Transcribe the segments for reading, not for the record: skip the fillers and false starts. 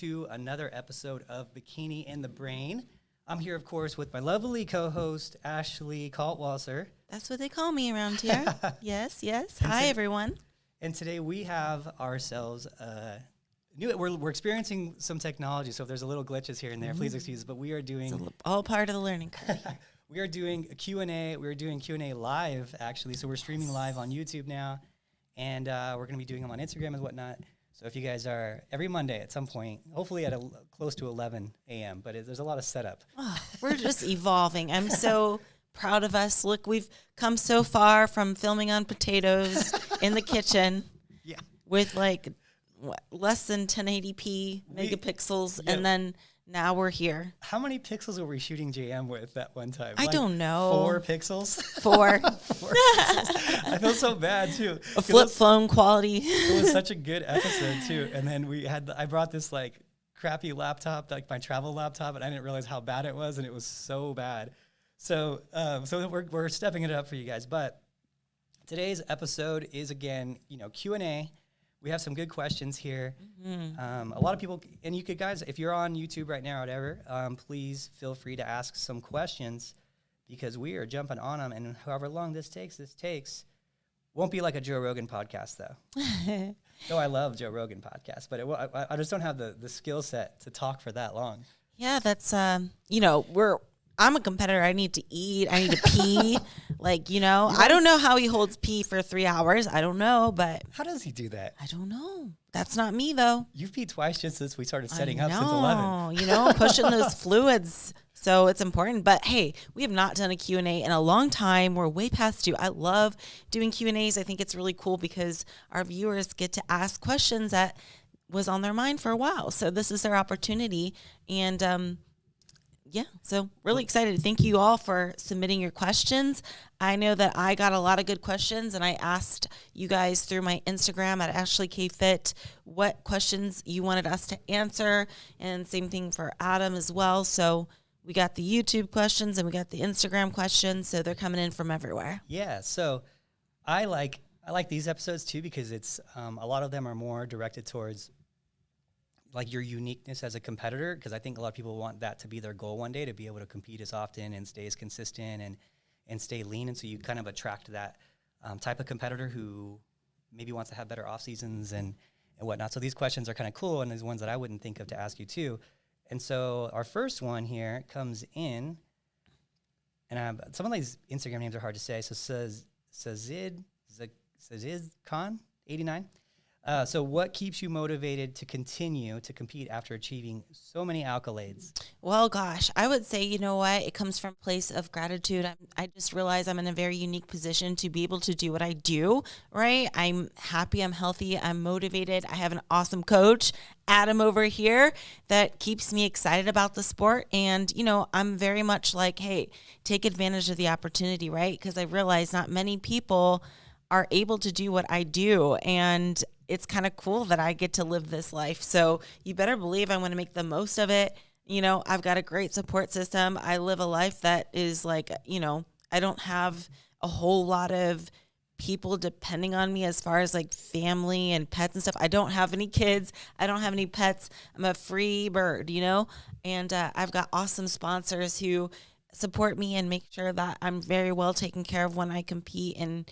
to another episode of Bikini and the Brain. I'm here, of course, with my lovely co-host, Ashley Kaltwasser. That's what they call me around here. Yes. Hi, everyone. And today we have ourselves we're experiencing some technology, so if there's a little glitches here and there, please excuse us, but we are doing... It's all part of the learning curve. We are doing a Q&A. We're doing Q&A live, actually, so we're streaming live on YouTube now, and we're going to be doing them on Instagram and whatnot. So if you guys are every Monday at some point, hopefully at close to 11 a.m., but there's a lot of setup. Oh, we're just evolving. I'm so proud of us. Look, we've come so far from filming on potatoes in the kitchen with less than 1080p megapixels, and then now we're here. How many pixels were we shooting JM with that one time? I don't know. 4 pixels? 4. 4 pixels. I feel so bad, too. A flip phone quality. It was such a good episode, too. And then I brought this, crappy laptop, my travel laptop, and I didn't realize how bad it was, and it was so bad. So we're stepping it up for you guys. But today's episode is, again, Q&A. We have some good questions here. Mm-hmm. A lot of people, and you could, guys, if you're on YouTube right now or whatever, please feel free to ask some questions because we are jumping on them. And however long this takes. Won't be like a Joe Rogan podcast, though. Though I love Joe Rogan podcast, but I just don't have the skill set to talk for that long. Yeah, that's, I'm a competitor. I need to eat. I need to pee. I don't know how he holds pee for 3 hours. I don't know, but. How does he do that? I don't know. That's not me, though. You've peed twice just since we started setting up since 11. Pushing those fluids. So it's important. But, hey, we have not done a Q&A in a long time. We're way past due. I love doing Q&As. I think it's really cool because our viewers get to ask questions that was on their mind for a while. So this is their opportunity. And, so really excited. Thank you all for submitting your questions. I know that I got a lot of good questions, and I asked you guys through my Instagram at Ashley K Fit what questions you wanted us to answer, and same thing for Adam as well. So we got the YouTube questions and we got the Instagram questions, so they're coming in from everywhere. Yeah, so I like these episodes too because it's a lot of them are more directed towards your uniqueness as a competitor, because I think a lot of people want that to be their goal one day, to be able to compete as often and stay as consistent and stay lean. And so you kind of attract that type of competitor who maybe wants to have better off seasons and whatnot. So these questions are kind of cool, and there's ones that I wouldn't think of to ask you too. And so our first one here comes in, and some of these Instagram names are hard to say. So Sazid Khan 89. So what keeps you motivated to continue to compete after achieving so many accolades? Well, gosh, I would say, it comes from a place of gratitude. I just realize I'm in a very unique position to be able to do what I do, right? I'm happy, I'm healthy, I'm motivated. I have an awesome coach, Adam over here, that keeps me excited about the sport. And, I'm very much like, hey, take advantage of the opportunity, right? Because I realize not many people are able to do what I do. And it's kind of cool that I get to live this life. So you better believe I'm going to make the most of it. I've got a great support system. I live a life that is I don't have a whole lot of people depending on me as far as family and pets and stuff. I don't have any kids. I don't have any pets. I'm a free bird, and I've got awesome sponsors who support me and make sure that I'm very well taken care of when I compete and,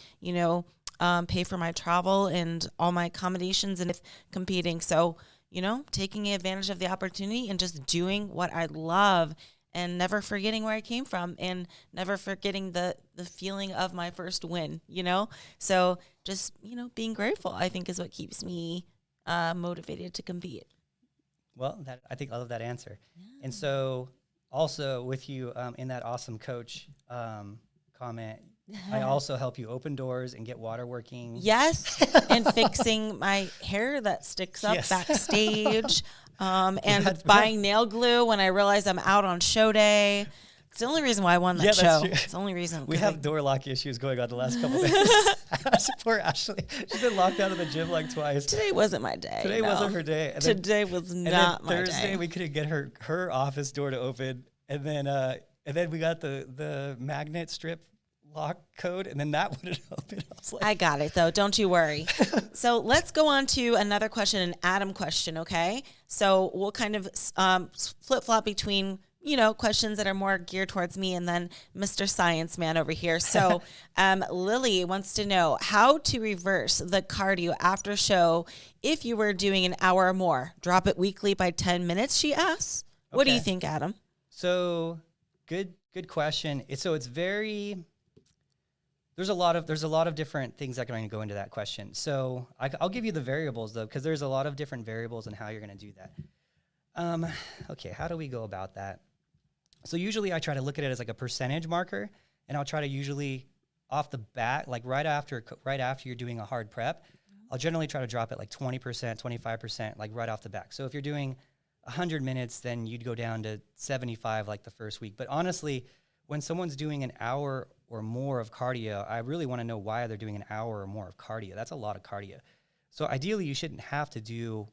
pay for my travel and all my accommodations and competing. So, taking advantage of the opportunity and just doing what I love and never forgetting where I came from and never forgetting the feeling of my first win, So just, being grateful, I think, is what keeps me motivated to compete. Well, I think I love that answer. Yeah. And so also with you in that awesome coach comment, I also help you open doors and get water working. Yes, and fixing my hair that sticks up backstage, and buying nail glue when I realize I'm out on show day. It's the only reason why I won that show. It's the only reason. We have door lock issues going on the last couple of days. Poor Ashley. She's been locked out of the gym twice. Today wasn't my day. Today wasn't her day. And today was not my day. Thursday we couldn't get her office door to open, and then we got the magnet strip lock code, and then that wouldn't open. I was like, I got it though. Don't you worry. So let's go on to another question, an Adam question. Okay. So we'll kind of flip flop between, questions that are more geared towards me and then Mr. Science Man over here. So Lily wants to know how to reverse the cardio after show if you were doing an hour or more. Drop it weekly by 10 minutes, she asks. What do you think, Adam? So good question. It's very... There's a lot of different things that are going to go into that question. So I'll give you the variables though, because there's a lot of different variables in how you're going to do that. Okay, how do we go about that? So usually I try to look at it as like a percentage marker, and I'll try to usually off the bat, like right after you're doing a hard prep, I'll generally try to drop it like 20%, 25%, like right off the back. So if you're doing 100 minutes, then you'd go down to 75 like the first week. But honestly, when someone's doing an hour or more of cardio, I really want to know why they're doing an hour or more of cardio. That's a lot of cardio. So ideally, you shouldn't have to do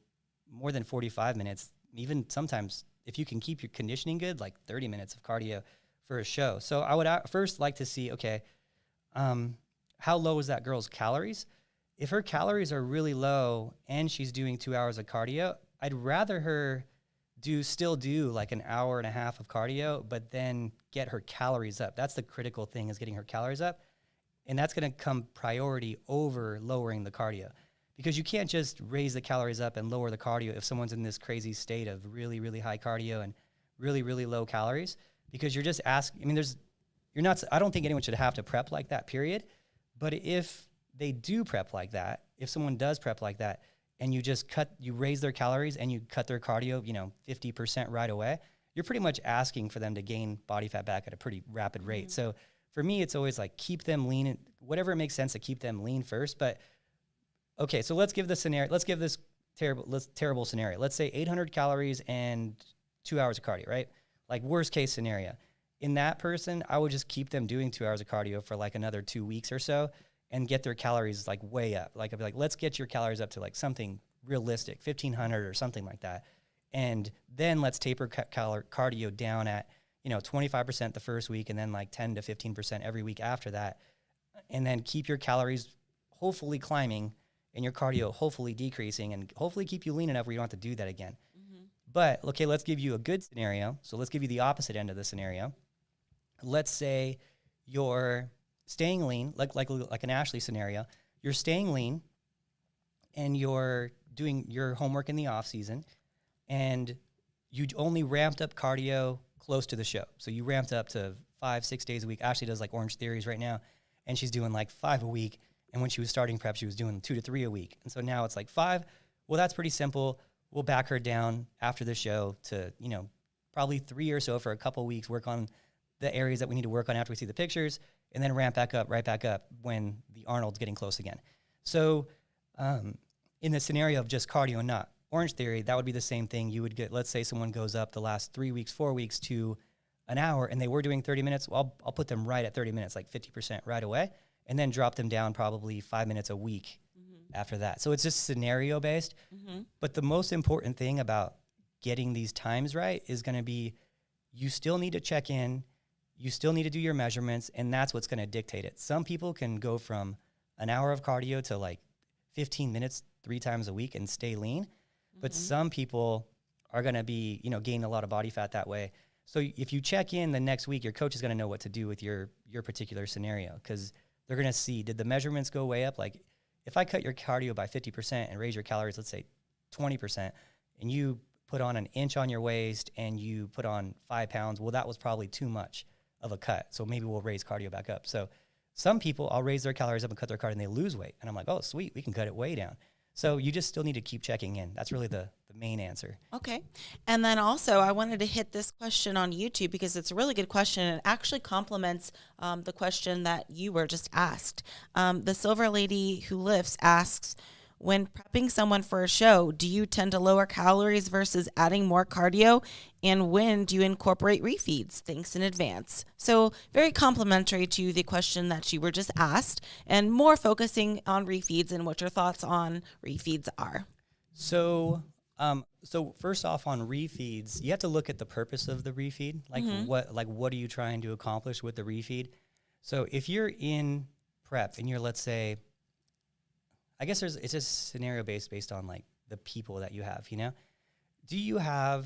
more than 45 minutes. Even sometimes, if you can keep your conditioning good, like 30 minutes of cardio for a show. So I would first like to see, okay, how low is that girl's calories? If her calories are really low and she's doing 2 hours of cardio, I'd rather her still do like an hour and a half of cardio, but then get her calories up. That's the critical thing, is getting her calories up. And that's going to come priority over lowering the cardio, because you can't just raise the calories up and lower the cardio if someone's in this crazy state of really, really high cardio and really, really low calories, because you're just asking, I don't think anyone should have to prep like that, period. But if they do prep like that, if someone does prep like that, and you raise their calories and you cut their cardio, 50% right away, you're pretty much asking for them to gain body fat back at a pretty rapid rate. So for me, it's always like keep them lean, and whatever makes sense to keep them lean first. But okay, so let's give this terrible scenario. Let's say 800 calories and 2 hours of cardio, right? Like worst case scenario. In that person, I would just keep them doing 2 hours of cardio for like another 2 weeks or so, and get their calories like way up. Like I'd be like, let's get your calories up to like something realistic, 1,500 or something like that. And then let's taper cardio down at, 25% the first week, and then like 10 to 15% every week after that. And then keep your calories hopefully climbing and your cardio hopefully decreasing, and hopefully keep you lean enough where you don't have to do that again. Mm-hmm. But okay, let's give you a good scenario. So let's give you the opposite end of the scenario. Let's say you're staying lean, like an Ashley scenario. You're staying lean, and you're doing your homework in the off season, and you only ramped up cardio close to the show. So you ramped up to 5-6 days a week. Ashley does like Orange Theories right now, and she's doing like 5 a week. And when she was starting prep, she was doing 2 to 3 a week. And so now it's like 5. Well, that's pretty simple. We'll back her down after the show to, probably 3 or so for a couple weeks, work on the areas that we need to work on after we see the pictures, and then ramp right back up when the Arnold's getting close again. So in the scenario of just cardio and not Orange Theory, that would be the same thing. You would get, let's say someone goes up the last 3 weeks, 4 weeks to an hour, and they were doing 30 minutes. Well, I'll put them right at 30 minutes, like 50% right away, and then drop them down probably 5 minutes a week after that. So it's just scenario based. Mm-hmm. But the most important thing about getting these times right is going to be, you still need to check in. You still need to do your measurements, and that's what's going to dictate it. Some people can go from an hour of cardio to like 15 minutes 3 times a week and stay lean. But some people are going to be, gain a lot of body fat that way. So if you check in the next week, your coach is going to know what to do with your particular scenario, because they're going to see, did the measurements go way up? Like if I cut your cardio by 50% and raise your calories, let's say 20%, and you put on an inch on your waist and you put on 5 pounds, well, that was probably too much of a cut. So maybe we'll raise cardio back up. So some people, I'll raise their calories up and cut their cardio and they lose weight. And I'm like, oh, sweet, we can cut it way down. So you just still need to keep checking in. That's really the main answer. Okay. And then also I wanted to hit this question on YouTube because it's a really good question. And it actually complements the question that you were just asked. The Silver Lady Who Lifts asks, when prepping someone for a show, do you tend to lower calories versus adding more cardio? And when do you incorporate refeeds? Thanks in advance. So very complimentary to the question that you were just asked, and more focusing on refeeds and what your thoughts on refeeds are. So first off, on refeeds, you have to look at the purpose of the refeed. Like what are you trying to accomplish with the refeed? So if you're in prep and you're, let's say, I guess it's just scenario based on like the people that you have, you know? Do you have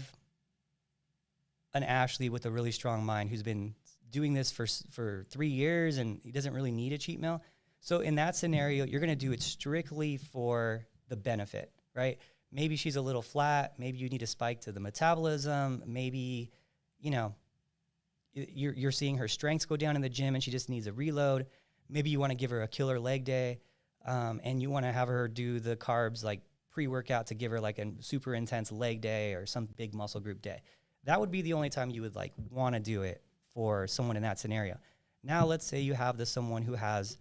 an Ashley with a really strong mind who's been doing this for 3 years and he doesn't really need a cheat meal? So in that scenario, you're going to do it strictly for the benefit, right? Maybe she's a little flat. Maybe you need a spike to the metabolism. Maybe, you know, you're seeing her strengths go down in the gym and she just needs a reload. Maybe you want to give her a killer leg day, and you want to have her do the carbs like pre-workout to give her like a super intense leg day or some big muscle group day. That would be the only time you would like want to do it for someone in that scenario. Now, let's say you have someone who has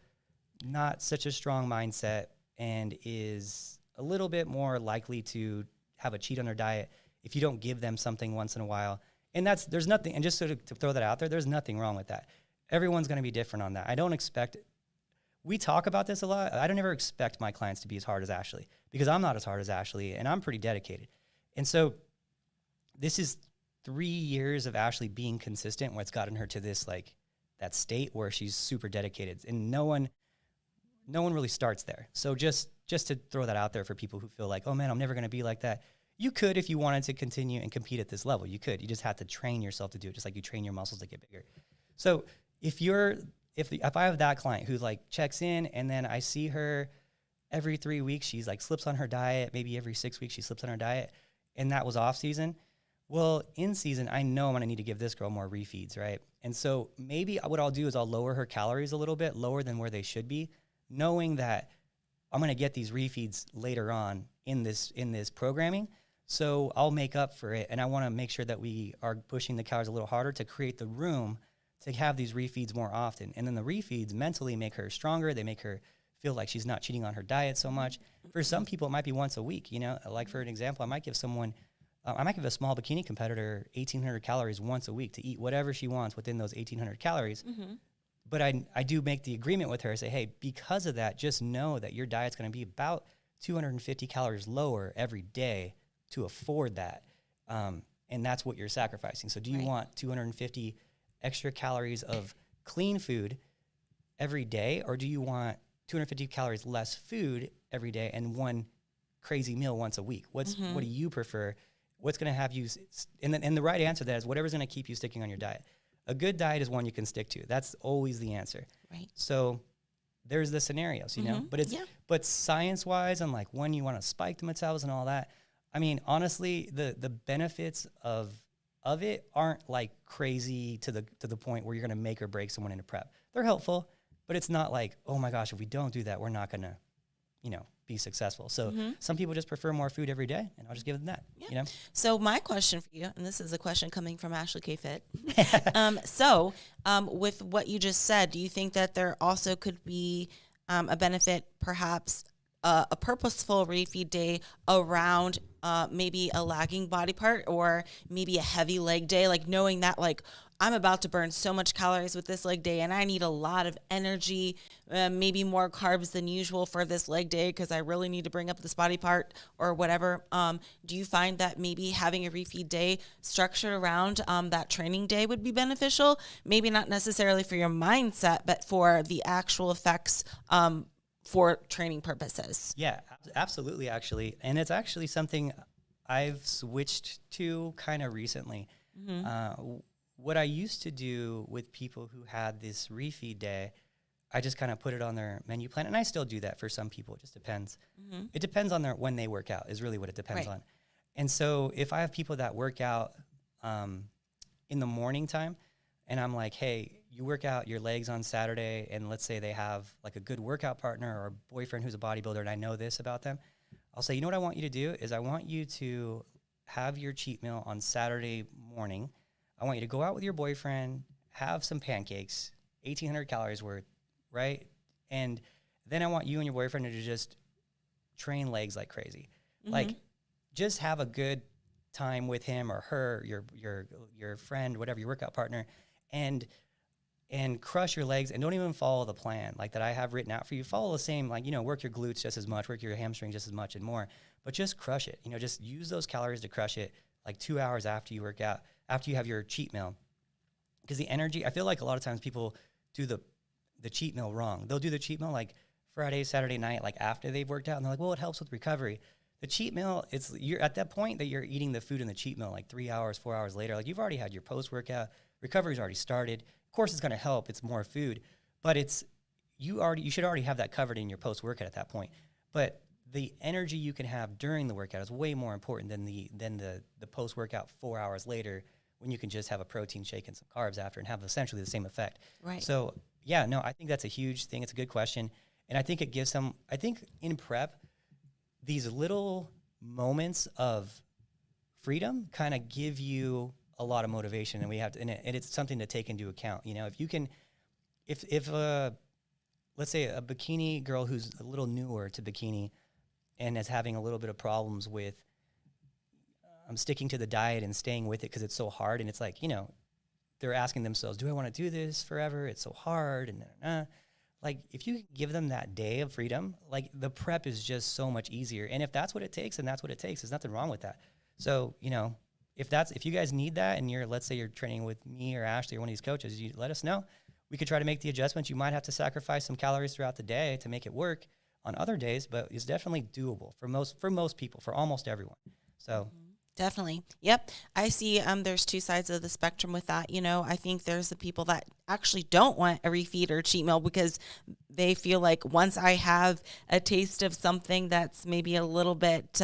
not such a strong mindset and is a little bit more likely to have a cheat on their diet if you don't give them something once in a while. And there's nothing, and just sort of to throw that out there, there's nothing wrong with that. Everyone's going to be different on that. I don't expect, we talk about this a lot. I don't ever expect my clients to be as hard as Ashley because I'm not as hard as Ashley and I'm pretty dedicated. And so this is 3 years of Ashley being consistent what's gotten her to this, like that state where she's super dedicated, and no one really starts there. So just to throw that out there for people who feel like, oh man, I'm never going to be like that. You could, if you wanted to continue and compete at this level, you could. You just have to train yourself to do it, just like you train your muscles to get bigger. So if I have that client who like checks in and then I see her every 3 weeks, she's like slips on her diet, maybe every 6 weeks she slips on her diet, and that was off season. Well, in season, I know I'm going to need to give this girl more refeeds, right? And so maybe what I'll do is I'll lower her calories a little bit, lower than where they should be, knowing that I'm going to get these refeeds later on in this programming. So I'll make up for it, and I want to make sure that we are pushing the calories a little harder to create the room to have these refeeds more often. And then the refeeds mentally make her stronger. They make her feel like she's not cheating on her diet so much. For some people, it might be once a week. You know, like for an example, I might give a small bikini competitor 1,800 calories once a week to eat whatever she wants within those 1,800 calories. Mm-hmm. But I do make the agreement with her, say, hey, because of that, just know that your diet's going to be about 250 calories lower every day to afford that. And that's what you're sacrificing. So do you want 250 extra calories of clean food every day, or do you want 250 calories less food every day and one crazy meal once a week? What do you prefer? What's going to have you, and the right answer to that is whatever's going to keep you sticking on your diet. A good diet is one you can stick to. That's always the answer. Right. So there's the scenarios, you know, but science-wise and like when you want to spike the metabolism and all that, I mean, honestly, the benefits of it aren't like crazy to the point where you're going to make or break someone into prep. They're helpful, but it's not like, oh my gosh, if we don't do that, we're not going to, you know, be successful. So some people just prefer more food every day, and I'll just give them that, you know? So my question for you, and this is a question coming from Ashley K. Fit. With what you just said, do you think that there also could be a benefit, perhaps a purposeful refeed day around maybe a lagging body part or maybe a heavy leg day, like knowing that like I'm about to burn so much calories with this leg day and I need a lot of energy, maybe more carbs than usual for this leg day because I really need to bring up this body part or whatever. Do you find that maybe having a refeed day structured around that training day would be beneficial? Maybe not necessarily for your mindset, but for the actual effects for training purposes. Yeah, absolutely, actually. And it's actually something I've switched to kind of recently. What I used to do with people who had this refeed day, I just kind of put it on their menu plan. And I still do that for some people. It just depends. It depends on when they work out is really what it depends on. And so if I have people that work out in the morning time, and I'm like, hey, you work out your legs on Saturday, and let's say they have like a good workout partner or a boyfriend who's a bodybuilder, and I know this about them, I'll say, you know what I want you to do is I want you to have your cheat meal on Saturday morning. I want you to go out with your boyfriend, have some pancakes, 1,800 calories worth, right? And then I want you and your boyfriend to just train legs like crazy. Like, just have a good time with him or her, your friend, whatever, your workout partner, and crush your legs, and don't even follow the plan like that I have written out for you. Follow the same, like, you know, work your glutes just as much, work your hamstrings just as much and more, but just crush it. You know, just use those calories to crush it like 2 hours after you work out, after you have your cheat meal. Because the energy, I feel like a lot of times people do the cheat meal wrong. They'll do the cheat meal like Friday, Saturday night, like after they've worked out, and they're like, well, it helps with recovery. The cheat meal, you're at that point that you're eating the food in the cheat meal like 3 hours, 4 hours later. Like you've already had your post-workout, recovery's already started. Of course, it's going to help. It's more food, but you should already have that covered in your post-workout at that point. But the energy you can have during the workout is way more important than the post-workout 4 hours later, when you can just have a protein shake and some carbs after and have essentially the same effect. Right. So yeah, no, I think that's a huge thing. It's a good question. And I think it gives I think in prep, these little moments of freedom kind of give you a lot of motivation, and and it's something to take into account. You know, if you can, if let's say a bikini girl who's a little newer to bikini and is having a little bit of problems with sticking to the diet and staying with it because it's so hard, and it's like, you know, they're asking themselves, do I want to do this forever? It's so hard, and like, if you give them that day of freedom, like, the prep is just so much easier. And if that's what it takes, then that's what it takes. There's nothing wrong with that. So, you know, if you guys need that, and let's say you're training with me or Ashley or one of these coaches, you let us know. We could try to make the adjustments. You might have to sacrifice some calories throughout the day to make it work on other days, but it's definitely doable for most people, for almost everyone. So. Definitely. Yep. I see there's two sides of the spectrum with that. You know, I think there's the people that actually don't want a refeed or cheat meal because they feel like once I have a taste of something that's maybe a little bit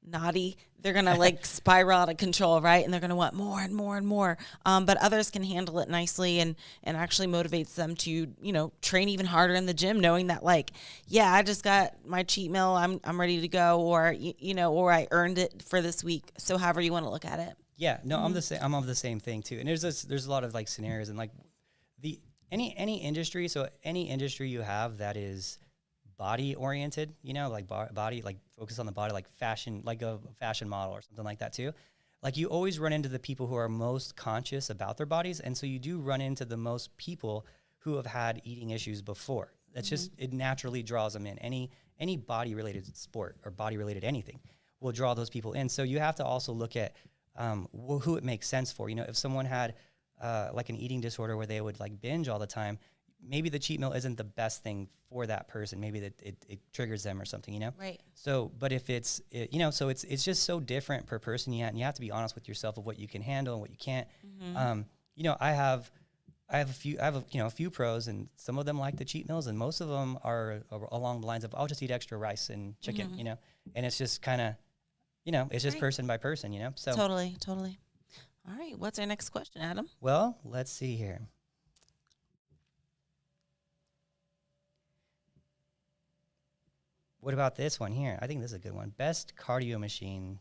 naughty, they're going to like spiral out of control, right? And they're going to want more and more and more. But others can handle it nicely and actually motivates them to, you know, train even harder in the gym, knowing that like, yeah, I just got my cheat meal. I'm ready to go, or, you know, or I earned it for this week. So however you want to look at it. Yeah, no, I'm of the same thing too. And there's a lot of like scenarios, and like any industry. So any industry you have that is body oriented, you know, like body, like focus on the body, like fashion, like a fashion model or something like that too. Like you always run into the people who are most conscious about their bodies. And so you do run into the most people who have had eating issues before. That's just, it naturally draws them in. Any body related sport or body related anything will draw those people in. So you have to also look at who it makes sense for. You know, if someone had like an eating disorder where they would like binge all the time, maybe the cheat meal isn't the best thing for that person. Maybe that it triggers them or something, you know? Right. So, but if you know, so it's just so different per person. And you have to be honest with yourself of what you can handle and what you can't. You know, I have a few pros, and some of them like the cheat meals, and most of them are along the lines of, I'll just eat extra rice and chicken, you know? And it's just kind of, you know, it's just person by person, you know? So Totally. All right. What's our next question, Adam? Well, let's see here. What about this one here? I think this is a good one. Best cardio machine.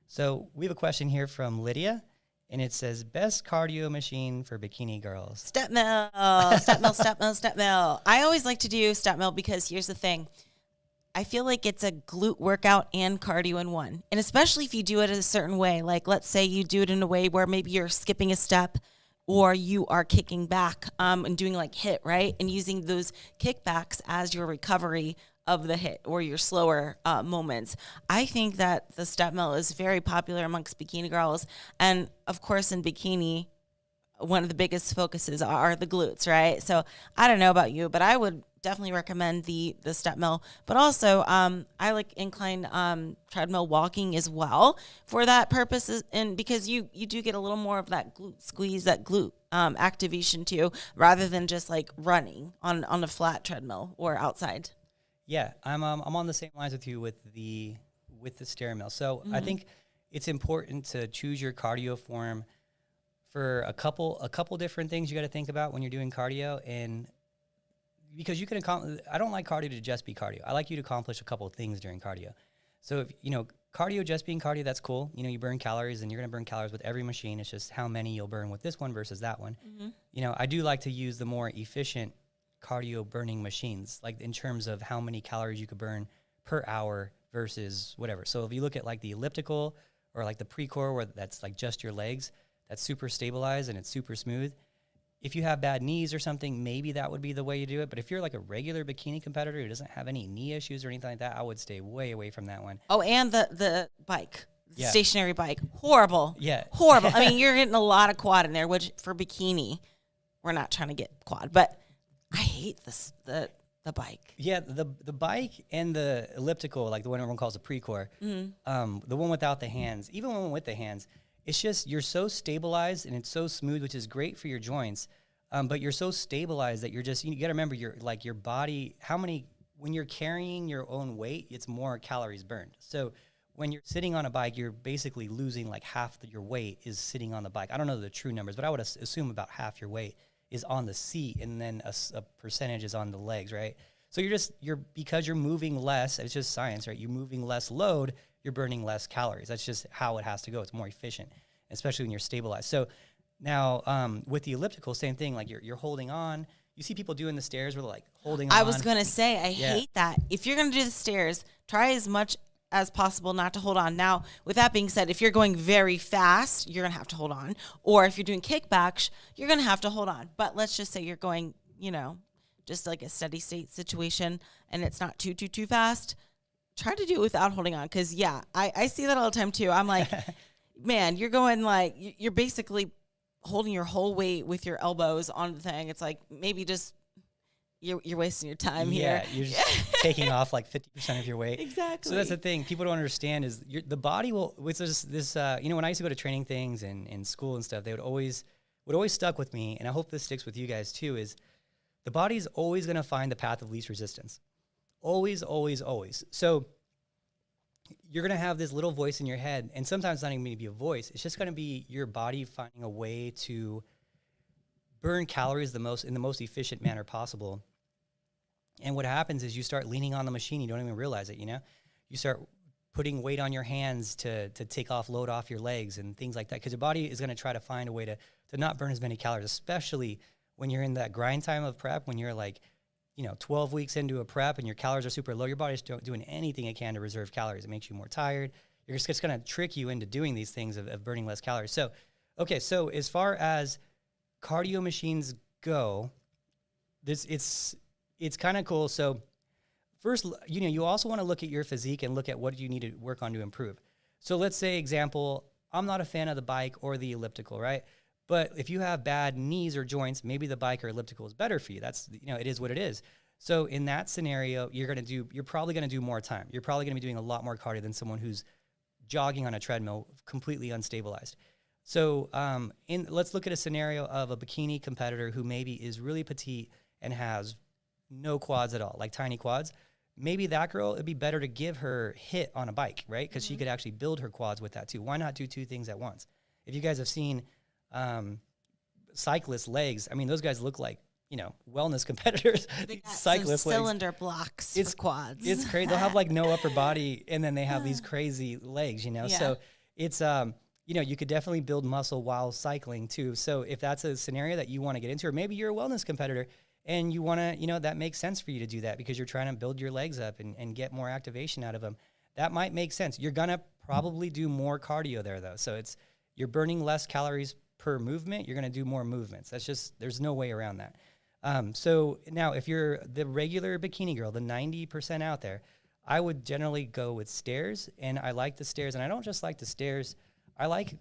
So we have a question here from Lydia, and it says, best cardio machine for bikini girls. Step mill. I always like to do step mill because here's the thing. I feel like it's a glute workout and cardio in one. And especially if you do it a certain way, like let's say you do it in a way where maybe you're skipping a step, or you are kicking back and doing like HIIT, right? And using those kickbacks as your recovery of the HIIT or your slower moments. I think that the step mill is very popular amongst bikini girls. And of course in bikini, one of the biggest focuses are the glutes, right? So I don't know about you, but I would definitely recommend the step mill. But also I like incline treadmill walking as well for that purpose, and because you do get a little more of that glute squeeze, that glute activation too, rather than just like running on a flat treadmill or outside. Yeah, I'm on the same lines with you with the stair mill. So I think it's important to choose your cardio form for a couple different things you got to think about when you're doing cardio, and because you can I don't like cardio to just be cardio. I like you to accomplish a couple of things during cardio. So if, you know, cardio just being cardio, that's cool. You know, you burn calories, and you're going to burn calories with every machine. It's just how many you'll burn with this one versus that one. You know, I do like to use the more efficient cardio burning machines, like in terms of how many calories you could burn per hour versus whatever. So if you look at like the elliptical or like the pre-core, where that's like just your legs, that's super stabilized and it's super smooth. If you have bad knees or something, maybe that would be the way you do it. But if you're like a regular bikini competitor who doesn't have any knee issues or anything like that, I would stay way away from that one. Oh, and the bike, stationary bike, horrible. Yeah. Horrible. I mean, you're getting a lot of quad in there, which for bikini, we're not trying to get quad. But I hate the bike. Yeah, the bike and the elliptical, like the one everyone calls a pre-core, the one without the hands, even one with the hands, it's just you're so stabilized and it's so smooth, which is great for your joints. But you're so stabilized that you got to remember your body, when you're carrying your own weight, it's more calories burned. So when you're sitting on a bike, you're basically losing like half your weight is sitting on the bike. I don't know the true numbers, but I would assume about half your weight is on the seat, and then a percentage is on the legs, right? So because you're moving less, it's just science, right? You're moving less load, you're burning less calories. That's just how it has to go. It's more efficient, especially when you're stabilized. So now with the elliptical, same thing, like you're holding on. You see people doing the stairs where they're like holding on. I was going to say, I hate that. If you're going to do the stairs, try as much as possible not to hold on. Now, with that being said, if you're going very fast, you're going to have to hold on. Or if you're doing kickbacks, you're going to have to hold on. But let's just say you're going, just like a steady state situation and it's not too fast. Try to do it without holding on. Because, I see that all the time too. I'm like, man, you're going like, you're basically holding your whole weight with your elbows on the thing. It's like maybe just you're wasting your time here. Yeah, you're just taking off like 50% of your weight. Exactly. So that's the thing people don't understand is the body will, which is this, when I used to go to training things and in school and stuff, they would always stuck with me, and I hope this sticks with you guys too, is the body's always going to find the path of least resistance. Always, always, always. So you're going to have this little voice in your head, and sometimes it's not even going to be a voice. It's just going to be your body finding a way to burn calories in the most efficient manner possible. And what happens is you start leaning on the machine. You don't even realize it, You start putting weight on your hands to take load off your legs and things like that, because your body is going to try to find a way to not burn as many calories, especially when you're in that grind time of prep, when you're like, 12 weeks into a prep and your calories are super low. Your body's doing anything it can to reserve calories. It makes you more tired. It's going to trick you into doing these things of burning less calories. So, okay, so as far as cardio machines go, it's kind of cool. So first, you also want to look at your physique and look at what you need to work on to improve. So let's say, example, I'm not a fan of the bike or the elliptical, right? But if you have bad knees or joints, maybe the bike or elliptical is better for you. That's, it is what it is. So in that scenario, you're probably going to do more time. You're probably going to be doing a lot more cardio than someone who's jogging on a treadmill, completely unstabilized. So let's look at a scenario of a bikini competitor who maybe is really petite and has no quads at all, like tiny quads. Maybe that girl, it'd be better to give her HIIT on a bike, right? Because she could actually build her quads with that too. Why not do two things at once? If you guys have seen cyclist legs, I mean, those guys look like, wellness competitors. They got cyclist some legs. Cylinder blocks for quads. It's crazy. They'll have like no upper body, and then they have these crazy legs, Yeah. So it's, you could definitely build muscle while cycling too. So if that's a scenario that you want to get into, or maybe you're a wellness competitor and you want to, that makes sense for you to do that because you're trying to build your legs up and get more activation out of them. That might make sense. You're going to probably do more cardio there though. So you're burning less calories per movement. You're going to do more movements. There's no way around that. So now if you're the regular bikini girl, the 90% out there, I would generally go with stairs, and I like the stairs. And I don't just like the stairs. I like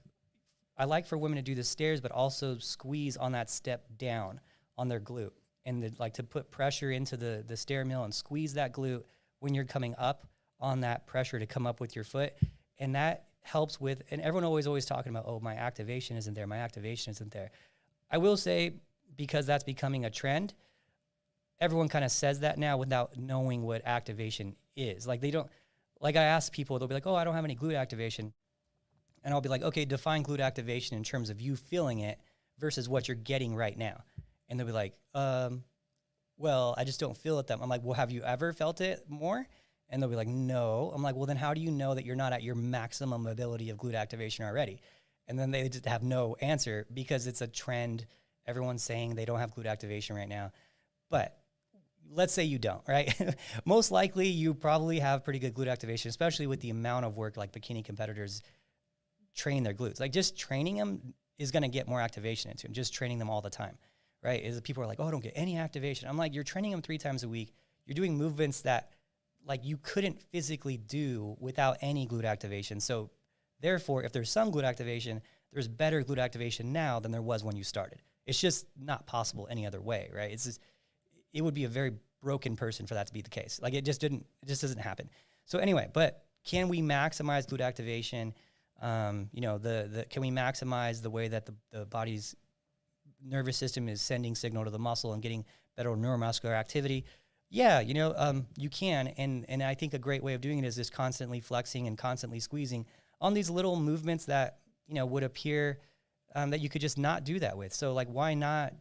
for women to do the stairs, but also squeeze on that step down on their glute, and like to put pressure into the stair mill and squeeze that glute when you're coming up on that pressure to come up with your foot. And that helps with, and everyone always talking about, oh, my activation isn't there. My activation isn't there. I will say, because that's becoming a trend, everyone kind of says that now without knowing what activation is. Like I ask people, they'll be like, oh, I don't have any glute activation. And I'll be like, okay, define glute activation in terms of you feeling it versus what you're getting right now. And they'll be like, well, I just don't feel it that much. I'm like, well, have you ever felt it more? And they'll be like, no. I'm like, well, then how do you know that you're not at your maximum ability of glute activation already? And then they just have no answer because it's a trend. Everyone's saying they don't have glute activation right now. But let's say you don't, right? Most likely you probably have pretty good glute activation, especially with the amount of work like bikini competitors train their glutes. Like just training them is going to get more activation into them, just training them all the time, right? Is people are like, oh, I don't get any activation. I'm like, you're training them 3 times a week. You're doing movements that like you couldn't physically do without any glute activation. So therefore, if there's some glute activation, there's better glute activation now than there was when you started. It's just not possible any other way, right? It's just, it would be a very broken person for that to be the case. Like it just doesn't happen. So anyway, but can we maximize glute activation? Can we maximize the way that the body's nervous system is sending signal to the muscle and getting better neuromuscular activity? Yeah, you can. And I think a great way of doing it is just constantly flexing and constantly squeezing on these little movements that, would appear that you could just not do that with. So like, why not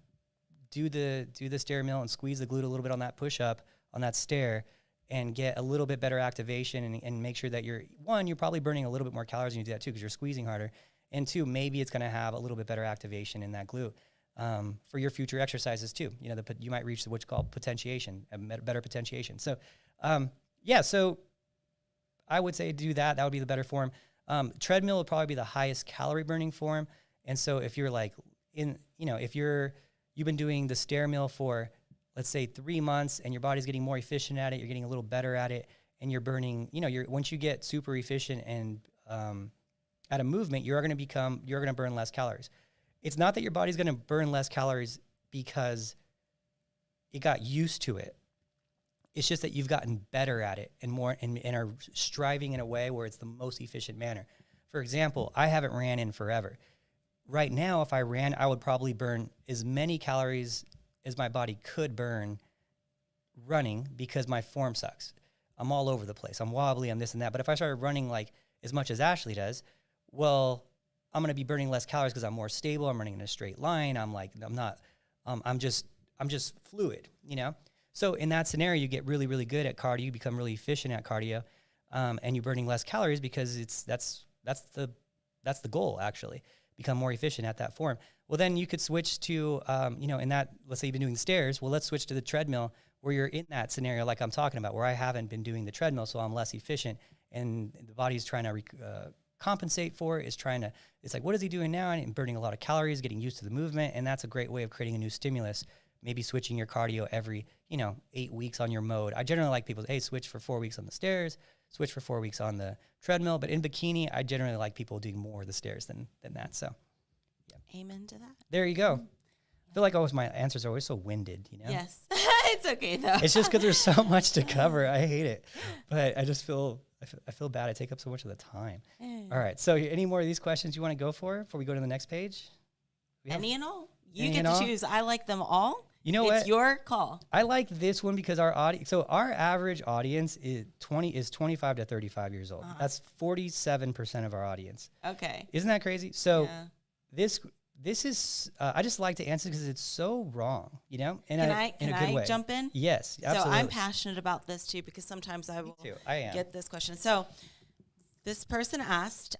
do the stair mill and squeeze the glute a little bit on that push up, on that stair, and get a little bit better activation and make sure that you're probably burning a little bit more calories when you do that too, because you're squeezing harder. And two, maybe it's going to have a little bit better activation in that glute for your future exercises too. You might reach what's called potentiation, a better potentiation. So, so I would say do that. That would be the better form. Treadmill would probably be the highest calorie burning form. And so if you're like if you've been doing the stair mill for, let's say 3 months, and your body's getting more efficient at it, you're getting a little better at it, and you're burning, once you get super efficient and at a movement, you're going to burn less calories. It's not that your body's going to burn less calories because it got used to it. It's just that you've gotten better at it and more and are striving in a way where it's the most efficient manner. For example, I haven't ran in forever. Right now, if I ran, I would probably burn as many calories as my body could burn running because my form sucks. I'm all over the place. I'm wobbly, I'm this and that. But if I started running like as much as Ashley does, well, I'm going to be burning less calories because I'm more stable. I'm running in a straight line. I'm just fluid, So in that scenario, you get really, really good at cardio. You become really efficient at cardio, and you're burning less calories because that's the goal, actually. Become more efficient at that form. Well, then you could switch to, in that, let's say you've been doing the stairs. Well, let's switch to the treadmill where you're in that scenario like I'm talking about, where I haven't been doing the treadmill, so I'm less efficient, and the body's trying to compensate for it. It's like, what is he doing now? And burning a lot of calories, getting used to the movement, and that's a great way of creating a new stimulus. Maybe switching your cardio every, 8 weeks on your mode. I generally like people, hey, switch for 4 weeks on the stairs, switch for 4 weeks on the treadmill. But in Bikini, I generally like people doing more of the stairs than that. So, yeah. Amen to that. There you go. I feel like always my answers are always so winded, Yes. It's okay, though. It's just because there's so much to cover. I hate it. But I just feel bad. I take up so much of the time. All right. So any more of these questions you want to go for before we go to the next page? Any and all. You get to choose. I like them all. You know what? It's your call. I like this one because our average audience is 25 to 35 years old. That's 47% of our audience. Okay. Isn't that crazy? So this is I just like to answer because it's so wrong, in a good way. Jump in? Yes, absolutely. So I'm passionate about this too because sometimes I will get this question. So this person asked,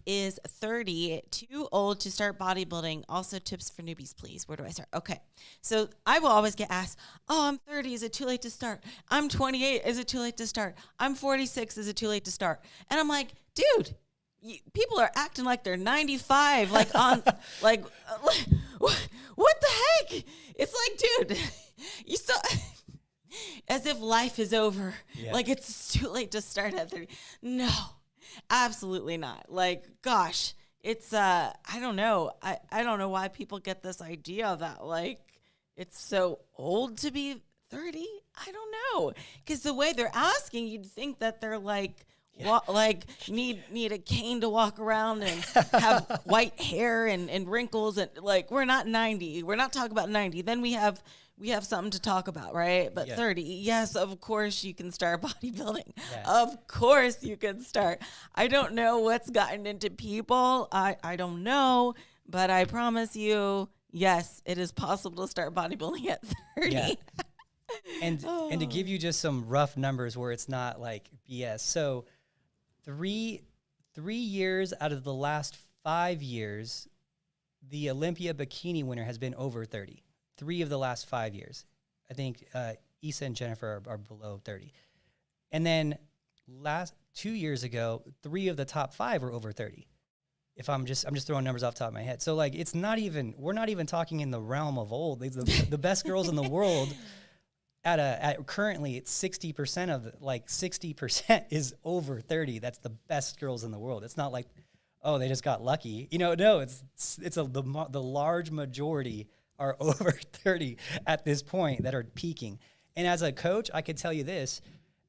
is 30 too old to start bodybuilding? Also tips for newbies, please. Where do I start? Okay. So I will always get asked, I'm 30. Is it too late to start? I'm 28. Is it too late to start? I'm 46. Is it too late to start? And I'm like, dude, people are acting like they're 95, like on, like, what the heck? It's like, dude, you still, as if life is over. Yeah. Like it's too late to start at 30. No. Absolutely not. Like, gosh, it's, I don't know. I don't know why people get this idea that, like, it's so old to be 30. I don't know. Because the way they're asking, you'd think that they're, like, need a cane to walk around and have white hair and wrinkles. And, like, we're not 90. We're not talking about 90. Then we have something to talk about, right? But 30, yes, of course you can start bodybuilding. Yes. Of course you can start. I don't know what's gotten into people. I don't know, but I promise you, yes, it is possible to start bodybuilding at 30. Yeah. And to give you just some rough numbers where it's not like BS. So 3 years out of the last 5 years, the Olympia Bikini winner has been over 30. 3 of the last 5 years. I think Issa and Jennifer are below 30. And then 2 years ago, 3 of the top 5 were over 30. I'm just throwing numbers off the top of my head. So like we're not even talking in the realm of old. The best girls in the world at currently it's 60% is over 30. That's the best girls in the world. It's not like, oh, they just got lucky. No, it's the large majority are over 30 at this point that are peaking. And as a coach, I could tell you this.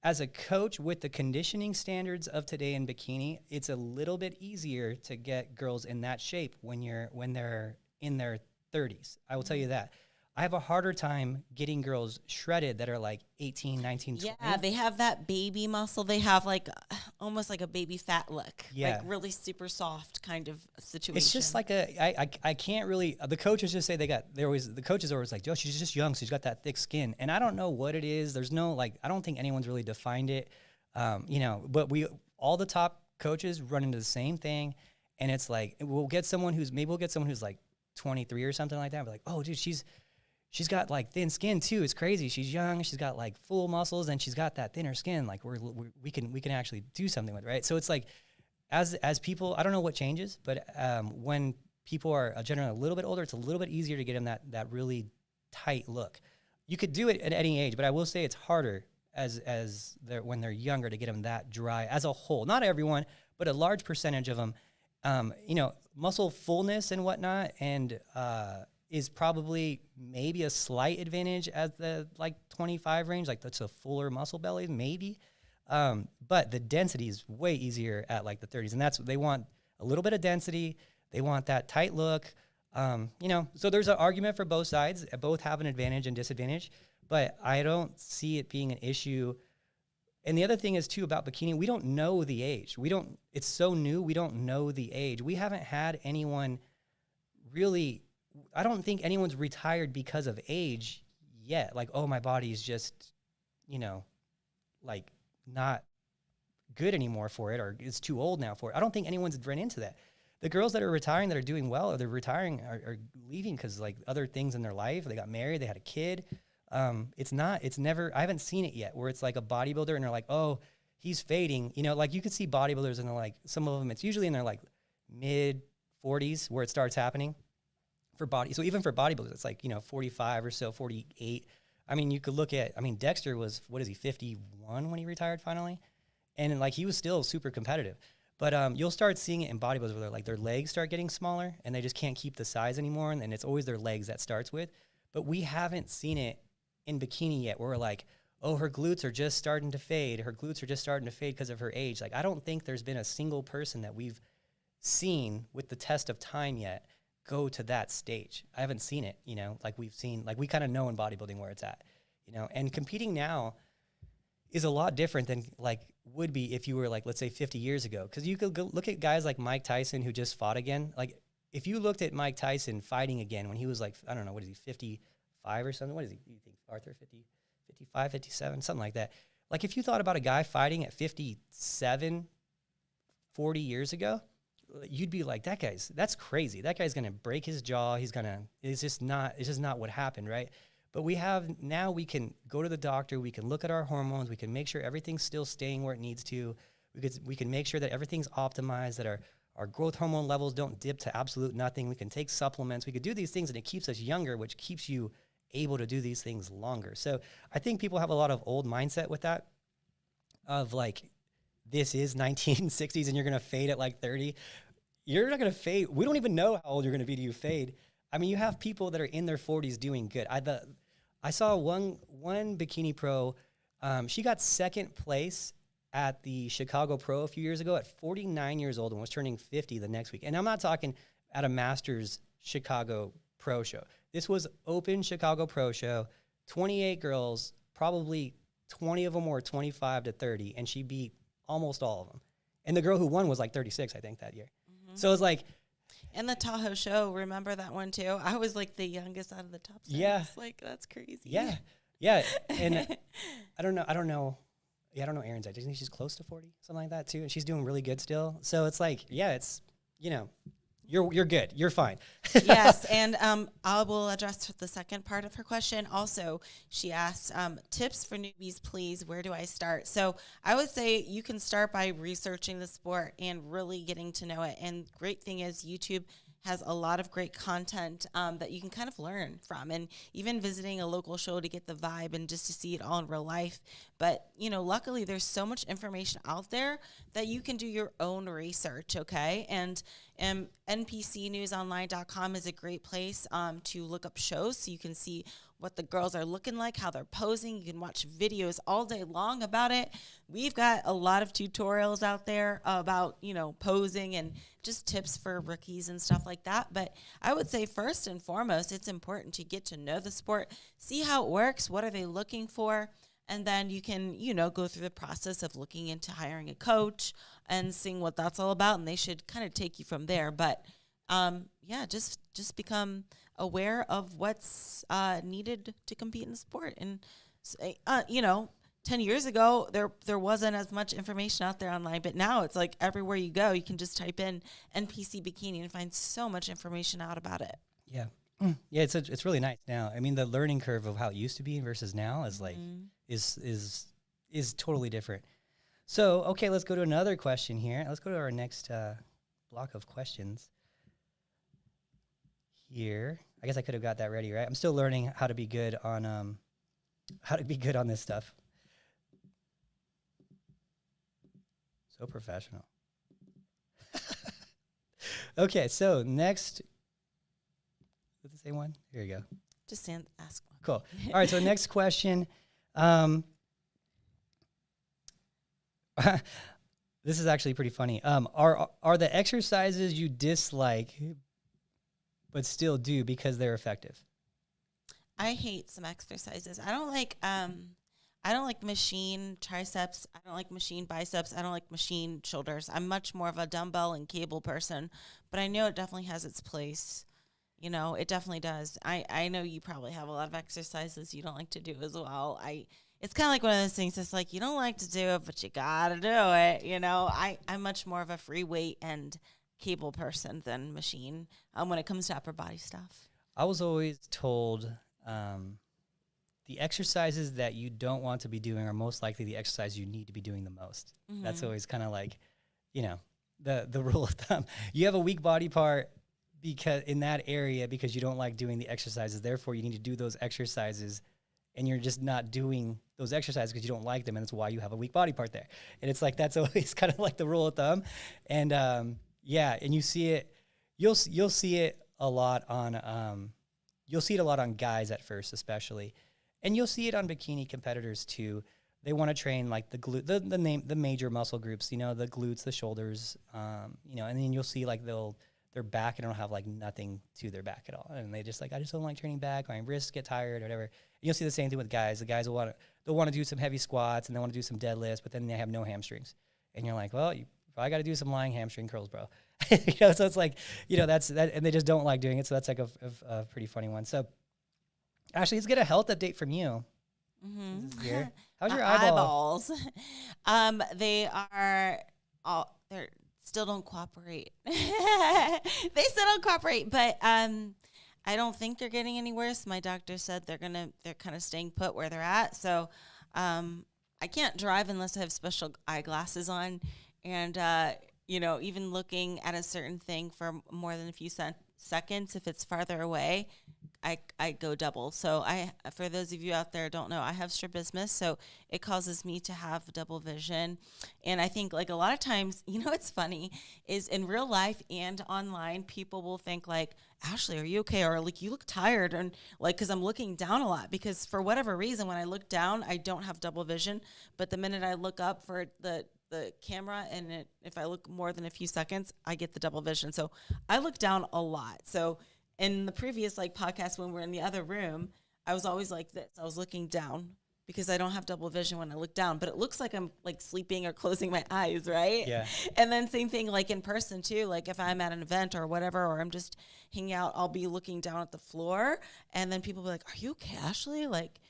As a coach with the conditioning standards of today in bikini, it's a little bit easier to get girls in that shape when they're in their 30s. I will tell you that. I have a harder time getting girls shredded that are like 18, 19, 20. Yeah, they have that baby muscle. They have like almost like a baby fat look. Yeah. Like really super soft kind of situation. It's just like I can't really, the coaches just say the coaches are always like, Joe, she's just young, so she's got that thick skin. And I don't know what it is. There's no, like, I don't think anyone's really defined it. But all the top coaches run into the same thing. And it's like, we'll get someone who's like 23 or something like that. We're like, oh, dude, she's got like thin skin too. It's crazy. She's young. She's got like full muscles and she's got that thinner skin. Like we can actually do something with it, right? So it's like, as people, I don't know what changes, but when people are generally a little bit older, it's a little bit easier to get them that really tight look. You could do it at any age, but I will say it's harder when they're younger to get them that dry as a whole. Not everyone, but a large percentage of them. Muscle fullness and whatnot, and is probably maybe a slight advantage at the like 25 range. Like that's a fuller muscle belly, maybe. But the density is way easier at like the 30s, and that's what they want, a little bit of density. They want that tight look. So there's an argument for both sides. Both have an advantage and disadvantage, but I don't see it being an issue. And the other thing is too about bikini, we don't know the age. It's so new. We don't know the age. We haven't had anyone really, I don't think anyone's retired because of age yet. Like, oh, my body's just, like not good anymore for it, or it's too old now for it. I don't think anyone's run into that. The girls that are retiring that are doing well, or they're retiring are leaving because like other things in their life. They got married, they had a kid. It's never, I haven't seen it yet where it's like a bodybuilder and they're like, oh, he's fading. Like you could see bodybuilders and they're like, some of them, it's usually in their like mid 40s where it starts happening for body. So even for bodybuilders, it's like, 45 or so, 48. I mean, you could look at, Dexter was, 51 when he retired finally? And like, he was still super competitive. But you'll start seeing it in bodybuilders where their legs start getting smaller and they just can't keep the size anymore. And it's always their legs that starts with. But we haven't seen it in bikini yet where we're like, oh, her glutes are just starting to fade. Her glutes are just starting to fade because of her age. Like, I don't think there's been a single person that we've seen with the test of time yet go to that stage. I haven't seen it, like we've seen, like we kind of know in bodybuilding where it's at, and competing now is a lot different than like would be if you were like, let's say 50 years ago. Cause you could go look at guys like Mike Tyson who just fought again. Like if you looked at Mike Tyson fighting again when he was like, I don't know, what is he, 55 or something? What is he, you think, Arthur, 50, 55, 57, something like that. Like if you thought about a guy fighting at 57, 40 years ago, you'd be like, that's crazy. That guy's going to break his jaw. It's just not what happened, right? But we can go to the doctor. We can look at our hormones. We can make sure everything's still staying where it needs to. We can make sure that everything's optimized, that our growth hormone levels don't dip to absolute nothing. We can take supplements. We could do these things and it keeps us younger, which keeps you able to do these things longer. So I think people have a lot of old mindset with that of like, this is 1960s and you're going to fade at like 30. You're not going to fade. We don't even know how old you're going to be till you fade. I mean, you have people that are in their 40s doing good. I saw one bikini pro. She got second place at the Chicago Pro a few years ago at 49 years old and was turning 50 the next week. And I'm not talking at a Masters Chicago Pro show. This was open Chicago Pro show, 28 girls, probably 20 of them were 25 to 30, and she beat almost all of them. And the girl who won was like 36, I think, that year. Mm-hmm. So it was like... And the Tahoe show, remember that one too? I was like the youngest out of the top 6. Yeah. Like, that's crazy. Yeah. Yeah. And I don't know. Yeah, I don't know Erin's age. I think she's close to 40, something like that too. And she's doing really good still. So it's like, yeah, it's, you're good. You're fine. Yes. And I will address the second part of her question. Also, she asked, tips for newbies, please. Where do I start? So I would say you can start by researching the sport and really getting to know it. And great thing is YouTube has a lot of great content that you can kind of learn from, and even visiting a local show to get the vibe and just to see it all in real life. But, luckily there's so much information out there that you can do your own research, okay? And npcnewsonline.com is a great place to look up shows so you can see what the girls are looking like, how they're posing. You can watch videos all day long about it. We've got a lot of tutorials out there about, posing and just tips for rookies and stuff like that. But I would say first and foremost, it's important to get to know the sport, see how it works, what are they looking for, and then you can, go through the process of looking into hiring a coach and seeing what that's all about, and they should kind of take you from there. But just become aware of what's needed to compete in the sport. And 10 years ago, there wasn't as much information out there online, but now it's like everywhere you go, you can just type in NPC Bikini and find so much information out about it. Yeah. Yeah, it's really nice now. I mean, the learning curve of how it used to be versus now is like is totally different. So, okay, let's go to another question here. Let's go to our next block of questions here. I guess I could have got that ready, right? I'm still learning how to be good on this stuff. So professional. Okay, so next. Is it the same one? Here you go. Just ask one. Cool. All right, so next question. This is actually pretty funny. Are the exercises you dislike but still do because they're effective? I hate some exercises. I don't like machine triceps. I don't like machine biceps. I don't like machine shoulders. I'm much more of a dumbbell and cable person, but I know it definitely has its place. It definitely does. I know you probably have a lot of exercises you don't like to do as well. It's kind of like one of those things that's like, you don't like to do it, but you got to do it. I'm much more of a free weight and cable person than machine when it comes to upper body stuff. I was always told the exercises that you don't want to be doing are most likely the exercise you need to be doing the most. Mm-hmm. That's always kind of like, the rule of thumb. You have a weak body part because in that area because you don't like doing the exercises. Therefore, you need to do those exercises, and you're just not doing those exercises because you don't like them, and that's why you have a weak body part there. And it's like that's always kind of like the rule of thumb. And and you see it. You'll see it a lot on guys at first, especially, and you'll see it on bikini competitors too. They want to train like the glute, the major muscle groups, the glutes, the shoulders, and then you'll see like their back and don't have like nothing to their back at all, and they just like I just don't like training back. My wrists get tired, or whatever. And you'll see the same thing with guys. The guys they'll want to do some heavy squats and they want to do some deadlifts, but then they have no hamstrings, and you're like, well, you probably got to do some lying hamstring curls, bro. So it's like that's that, and they just don't like doing it. So that's like a pretty funny one. So Ashley, let's get a health update from you. Mm-hmm. This is here. How's your eyeballs? They are all they're. Still don't cooperate. They still don't cooperate, but I don't think they're getting any worse. My doctor said they're kind of staying put where they're at. So I can't drive unless I have special eyeglasses on, and even looking at a certain thing for more than a few seconds, if it's farther away, I go double. So for those of you out there who don't know, I have strabismus, so it causes me to have double vision. And I think like a lot of times, what's funny is in real life and online, people will think like, Ashley, are you okay? Or like, you look tired. And like, cause I'm looking down a lot because for whatever reason, when I look down, I don't have double vision. But the minute I look up for the camera and if I look more than a few seconds, I get the double vision. So I look down a lot. So in the previous podcast, when we're in the other room, I was always like this. I was looking down because I don't have double vision when I look down, but it looks like I'm like sleeping or closing my eyes. Right. Yeah. And then same ththing, like in person too, like if I'm at an event or whatever, or I'm just hanging out, I'll be looking down at the floor and then people will be like, are you okay, Ashley? Like,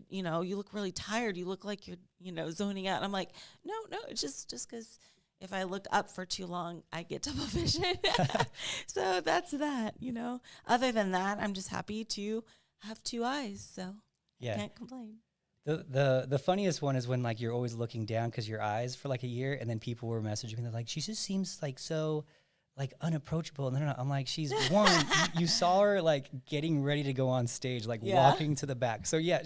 you look really tired. You look like you're, zoning out. And I'm like, no, it's just because if I look up for too long, I get double vision. So that's that, Other than that, I'm just happy to have two eyes. So I can't complain. The funniest one is when like you're always looking down because your eyes for like a year, and then people were messaging me. They're like, she just seems like so like unapproachable. No. I'm like, she's one, you saw her like getting ready to go on stage, like walking to the back. So yeah,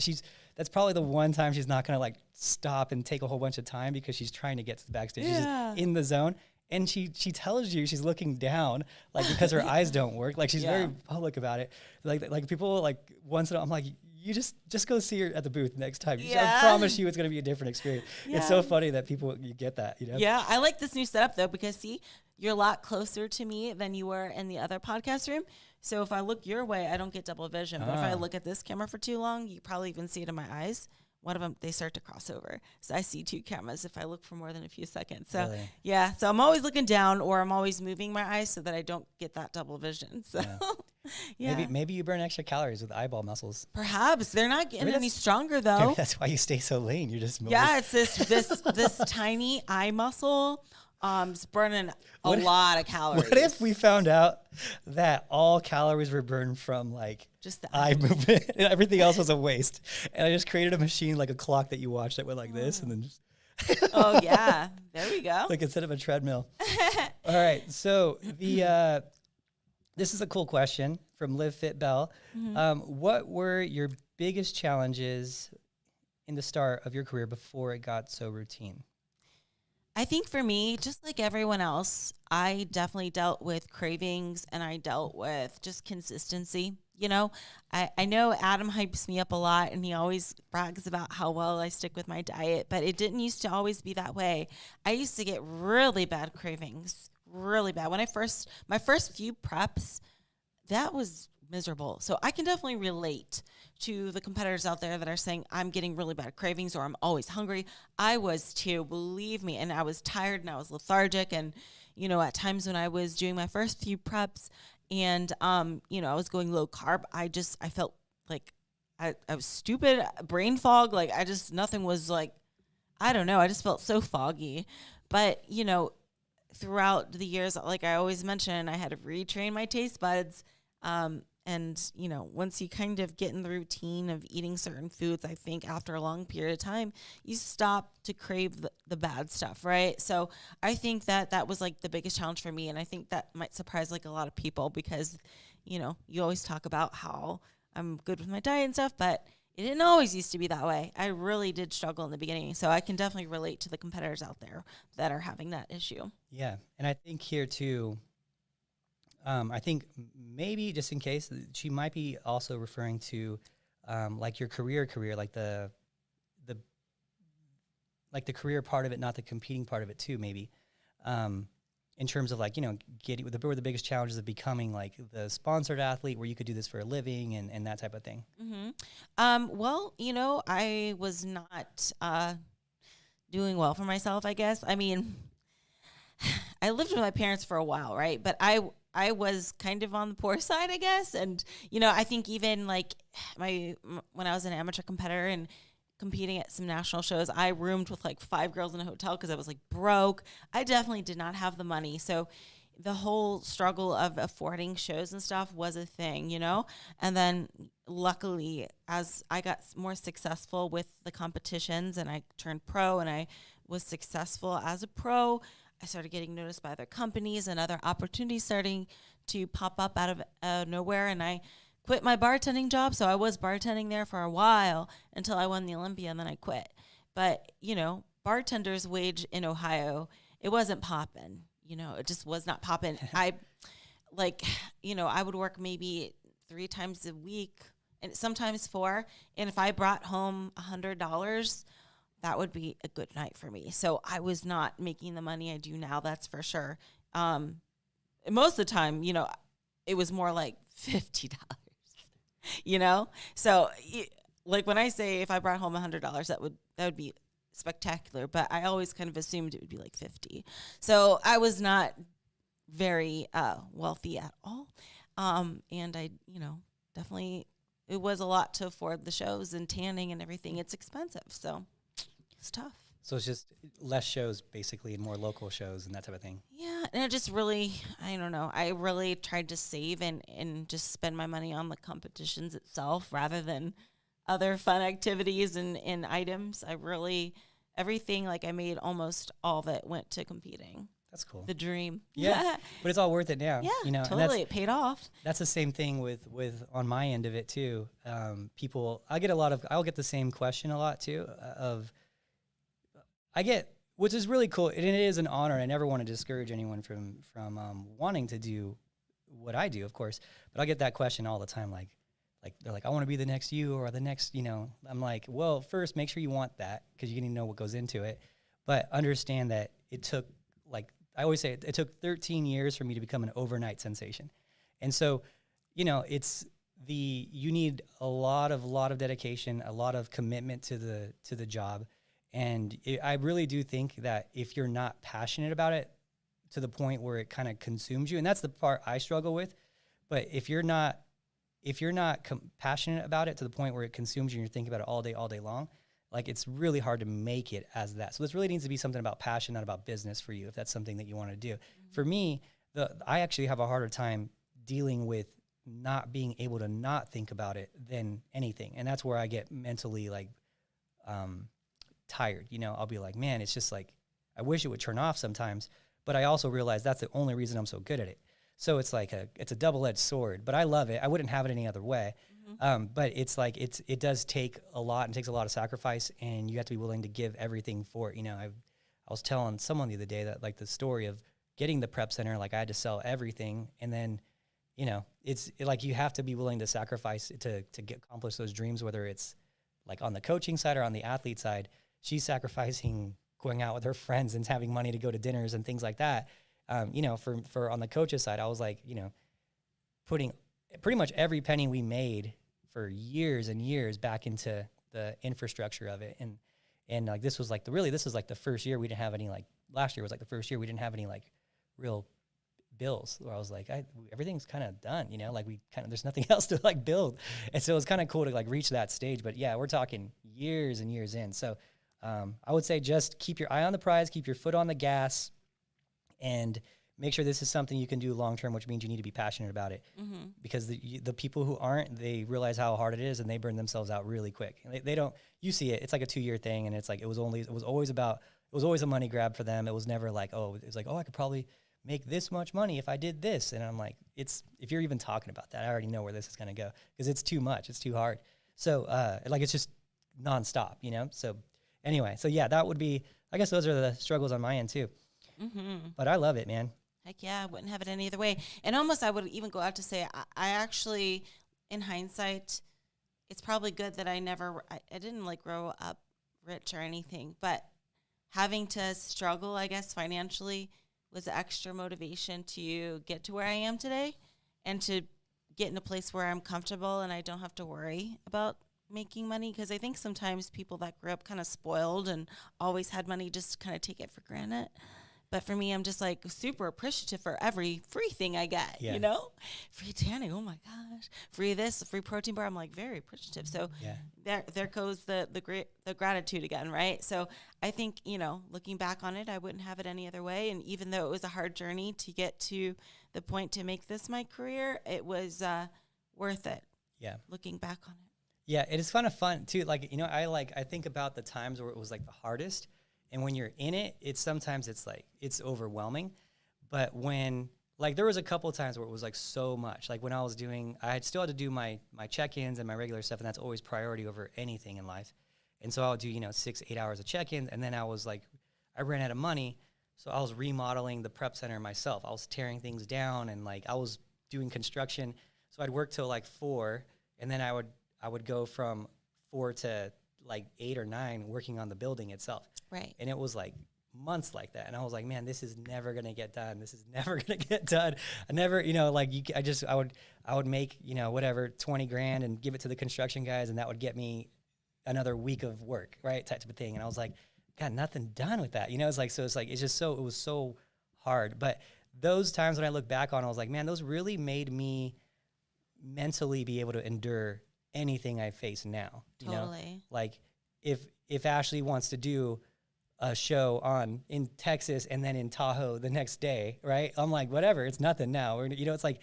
that's probably the one time she's not going to like stop and take a whole bunch of time because she's trying to get to the backstage. She's just in the zone. And she tells you she's looking down, like because her eyes don't work. Like she's very public about it. Like people like once in a while, I'm like, you just go see her at the booth next time. I promise you it's going to be a different experience. It's so funny that you get that, you know? Yeah, I like this new setup though, because see, you're a lot closer to me than you were in the other podcast room. So if I look your way, I don't get double vision. But if I look at this camera for too long, you probably even see it in my eyes. One of them, they start to cross over. So I see two cameras if I look for more than a few seconds. So really? Yeah, so I'm always looking down, or I'm always moving my eyes so that I don't get that double vision. So Maybe you burn extra calories with eyeball muscles. Perhaps. They're not getting any stronger though. Maybe that's why you stay so lean. You're just it's this tiny eye muscle. It's burning a lot of calories. What if we found out that all calories were burned from like just the eye movement and everything else was a waste? And I just created a machine like a clock that you watch that went like this and then just. Oh yeah, there we go. Like instead of a treadmill. All right, so this is a cool question from Live Fit Bell. What were your biggest challenges in the start of your career before it got so routine? I think for me, just like everyone else, I definitely dealt with cravings and I dealt with just consistency. You know, I know Adam hypes me up a lot and he always brags about how well I stick with my diet, but it didn't used to always be that way. I used to get really bad cravings, really bad. When my first few preps, that was miserable. So I can definitely relate to the competitors out there that are saying I'm getting really bad cravings or I'm always hungry. I was too, believe me. And I was tired and I was lethargic. And, you know, at times when I was doing my first few preps and, you know, I was going low carb, I felt like I was stupid, brain fog. Like nothing was like, I don't know. I just felt so foggy. But, you know, throughout the years, like I always mention, I had to retrain my taste buds. And, you know, once you kind of get in the routine of eating certain foods, I think after a long period of time, you stop to crave the bad stuff, right? So I think that was like the biggest challenge for me. And I think that might surprise like a lot of people because, you know, you always talk about how I'm good with my diet and stuff, but it didn't always used to be that way. I really did struggle in the beginning. So I can definitely relate to the competitors out there that are having that issue. Yeah. And I think here too, I think maybe just in case she might be also referring to like your career, like the career part of it, not the competing part of it too, maybe. In terms of like, you know, what were the biggest challenges of becoming like the sponsored athlete where you could do this for a living and that type of thing? Well, you know, I was not doing well for myself, I guess. I mean, I lived with my parents for a while, right? But I was kind of on the poor side, I guess. And, you know, I think even like when I was an amateur competitor and competing at some national shows, I roomed with like 5 girls in a hotel because I was like broke. I definitely did not have the money. So the whole struggle of affording shows and stuff was a thing, you know? And then luckily, as I got more successful with the competitions and I turned pro and I was successful as a pro, I started getting noticed by other companies and other opportunities starting to pop up out of nowhere. And I quit my bartending job. So I was bartending there for a while until I won the Olympia and then I quit. But, you know, bartender's wage in Ohio, it wasn't popping. You know, it just was not popping. I would work maybe 3 times a week and sometimes 4. And if I brought home $100, that would be a good night for me. So I was not making the money I do now, that's for sure. Most of the time, you know, it was more like $50, you know? So like when I say if I brought home $100, that would be spectacular, but I always kind of assumed it would be like 50. So I was not very wealthy at all. And I, you know, definitely it was a lot to afford the shows and tanning and everything. It's expensive. So it's tough. So it's just less shows basically and more local shows and that type of thing. Yeah. And it just really, I don't know. I really tried to save and just spend my money on the competitions itself rather than other fun activities and items. Everything, like I made almost all of it went to competing. That's cool. The dream. Yeah, but it's all worth it now. Yeah, you know, totally. It paid off. That's the same thing with on my end of it too. People, I'll get the same question a lot too. Which is really cool, and it is an honor. I never want to discourage anyone from wanting to do what I do, of course. But I get that question all the time, like they're like, I want to be the next you or the next, you know. I'm like, well, first make sure you want that, because you need to know what goes into it. But understand that it took, like I always say, it took 13 years for me to become an overnight sensation. And so, you know, you need a lot of dedication, a lot of commitment to the job. And I really do think that if you're not passionate about it to the point where it kind of consumes you, and that's the part I struggle with, but if you're not passionate about it to the point where it consumes you and you're thinking about it all day long, like it's really hard to make it as that. So this really needs to be something about passion, not about business for you, if that's something that you want to do. Mm-hmm. For me, I actually have a harder time dealing with not being able to not think about it than anything. And that's where I get mentally like tired. You know, I'll be like, man, it's just like, I wish it would turn off sometimes, but I also realize that's the only reason I'm so good at it. So it's like it's a double-edged sword, but I love it. I wouldn't have it any other way. Mm-hmm. But it's like, it does take a lot and takes a lot of sacrifice, and you have to be willing to give everything for it. You know, I was telling someone the other day that, like, the story of getting the prep center, like I had to sell everything. And then, you know, like you have to be willing to sacrifice to accomplish those dreams, whether it's like on the coaching side or on the athlete side. She's sacrificing going out with her friends and having money to go to dinners and things like that. You know, for on the coach's side, I was like, you know, putting pretty much every penny we made for years and years back into the infrastructure of it. And like, this was like the first year we didn't have any, like last year was like the first year we didn't have any like real bills, where I was like, everything's kind of done, you know, like there's nothing else to like build. And so it was kind of cool to like reach that stage, but yeah, we're talking years and years in. So I would say just keep your eye on the prize, keep your foot on the gas, and make sure this is something you can do long-term, which means you need to be passionate about it. Mm-hmm. Because the people who aren't, they realize how hard it is, and they burn themselves out really quick. They don't, you see it, it's like a 2-year thing, and it's like, it was always a money grab for them. It was never like, I could probably make this much money if I did this. And I'm like, if you're even talking about that, I already know where this is going to go, because it's too much. It's too hard. So like, it's just nonstop, you know? So anyway, so yeah, that would be, I guess those are the struggles on my end too. Mm-hmm. But I love it, man. Heck yeah, I wouldn't have it any other way. And almost I would even go out to say, I actually, in hindsight, it's probably good that I didn't like grow up rich or anything, but having to struggle, I guess, financially was extra motivation to get to where I am today, and to get in a place where I'm comfortable and I don't have to worry about making money. Because I think sometimes people that grew up kind of spoiled and always had money just kind of take it for granted. But for me, I'm just like super appreciative for every free thing I get, you know? Free tanning, oh my gosh. Free this, free protein bar, I'm like very appreciative. So there goes the gratitude again, right? So I think, you know, looking back on it, I wouldn't have it any other way. And even though it was a hard journey to get to the point to make this my career, it was worth it. Yeah. Looking back on it. Yeah, it is kind of fun too. Like, you know, I think about the times where it was like the hardest. And when you're in it, sometimes it's like, it's overwhelming. But when, like, there was a couple of times where it was like so much. Like when I still had to do my check-ins and my regular stuff, and that's always priority over anything in life. And so I would do, 6-8 hours of check-ins, and then I was like, I ran out of money, so I was remodeling the prep center myself. I was tearing things down, and like I was doing construction. So I'd work till like 4, and then I would go from 4 to like 8 or 9 working on the building itself. Right. And it was like months like that. And I was like, man, this is never going to get done. This is never going to get done. I never, I would make, whatever, 20 grand and give it to the construction guys. And that would get me another week of work, right? Type of thing. And I was like, got nothing done with that. It was so hard. But those times when I look back on, I was like, man, those really made me mentally be able to endure anything I face now. Totally. Like if Ashley wants to do a show in Texas and then in Tahoe the next day, right? I'm like, whatever, it's nothing now. Or, it's like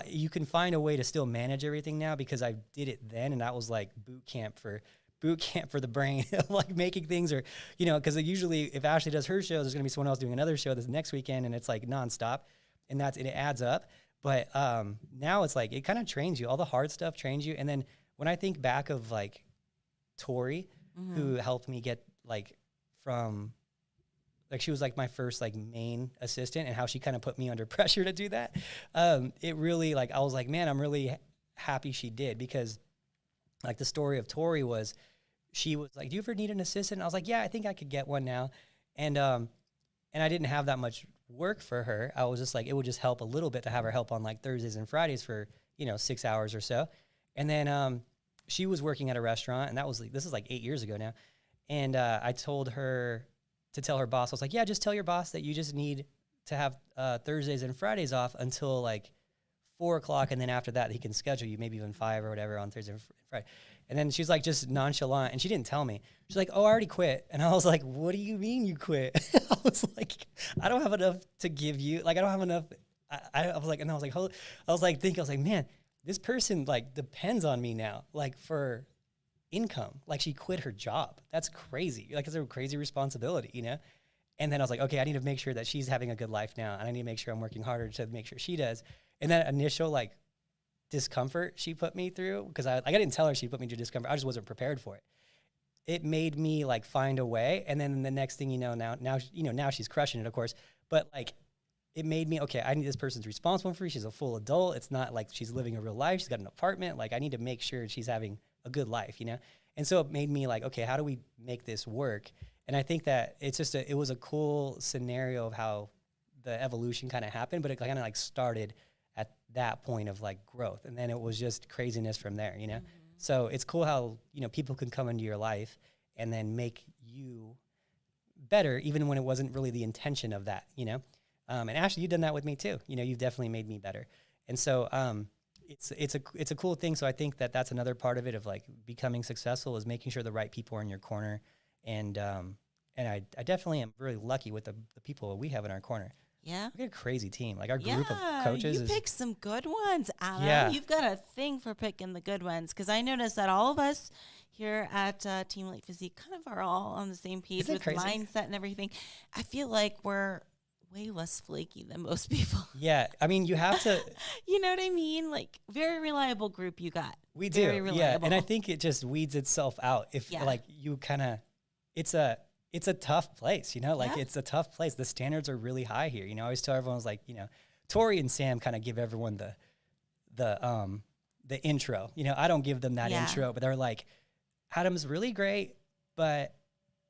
you can find a way to still manage everything now, because I did it then, and that was like boot camp for boot camp for the brain of like making things, or, you know, because usually if Ashley does her show, there's going to be someone else doing another show this next weekend, and it's like nonstop, and it adds up. But now it's like, it kind of trains you. All the hard stuff trains you. And then when I think back of like Tori, who helped me get like from, like, she was like my first like main assistant, and how she kind of put me under pressure to do that. It really, like, I was like, man, I'm really happy she did, because like the story of Tori was, she was like, do you ever need an assistant? And I was like, yeah, I think I could get one now. And I didn't have that much work for her. I was just like, it would just help a little bit to have her help on like Thursdays and Fridays for, you know, 6 hours or so. And then she was working at a restaurant, and this is like 8 years ago now. And I told her to tell her boss, I was like, yeah, just tell your boss that you just need to have Thursdays and Fridays off until like 4 o'clock. And then after that, he can schedule you, maybe even 5 or whatever on Thursday and Friday. And then she's like, just nonchalant. And she didn't tell me. She's like, oh, I already quit. And I was like, what do you mean you quit? I was like, I don't have enough to give you. Like, I don't have enough. I was like, and I was like, man, this person like depends on me now, like for income. Like, she quit her job. That's crazy. Like, it's a crazy responsibility, you know? And then I was like, okay, I need to make sure that she's having a good life now. And I need to make sure I'm working harder to make sure she does. And that initial like discomfort she put me through, because I didn't tell her she put me through discomfort. I just wasn't prepared for it. It made me like find a way. And then the next thing you know, now she's crushing it, of course. But like, it made me, okay, I need this person's responsible for me. She's a full adult. It's not like she's living a real life. She's got an apartment. Like, I need to make sure she's having a good life, you know? And so it made me like, okay, how do we make this work? And I think that it was a cool scenario of how the evolution kind of happened, but it kind of like started at that point of like growth. And then it was just craziness from there, you know? So it's cool how, you know, people can come into your life and then make you better, even when it wasn't really the intention of that, you know? And Ashley, you've done that with me too. You know, you've definitely made me better. And so it's a cool thing. So I think that that's another part of it, of like becoming successful, is making sure the right people are in your corner. And I definitely am really lucky with the people we have in our corner. Yeah. We got a crazy team. Like, our group of coaches. You picked some good ones, Adam. Yeah. You've got a thing for picking the good ones, because I noticed that all of us here at Team Elite Physique kind of are all on the same page with mindset and everything. I feel like we're way less flaky than most people. Yeah. I mean, you have to. You know what I mean? Like, very reliable group you got. We do. Very reliable. Yeah. And I think it just weeds itself out. If like you kind of, it's a tough place, you know, like it's a tough place. The standards are really high here. You know, I always tell everyone, like, you know, Tori and Sam kind of give everyone the intro, you know. I don't give them that intro, but they're like, Adam's really great. And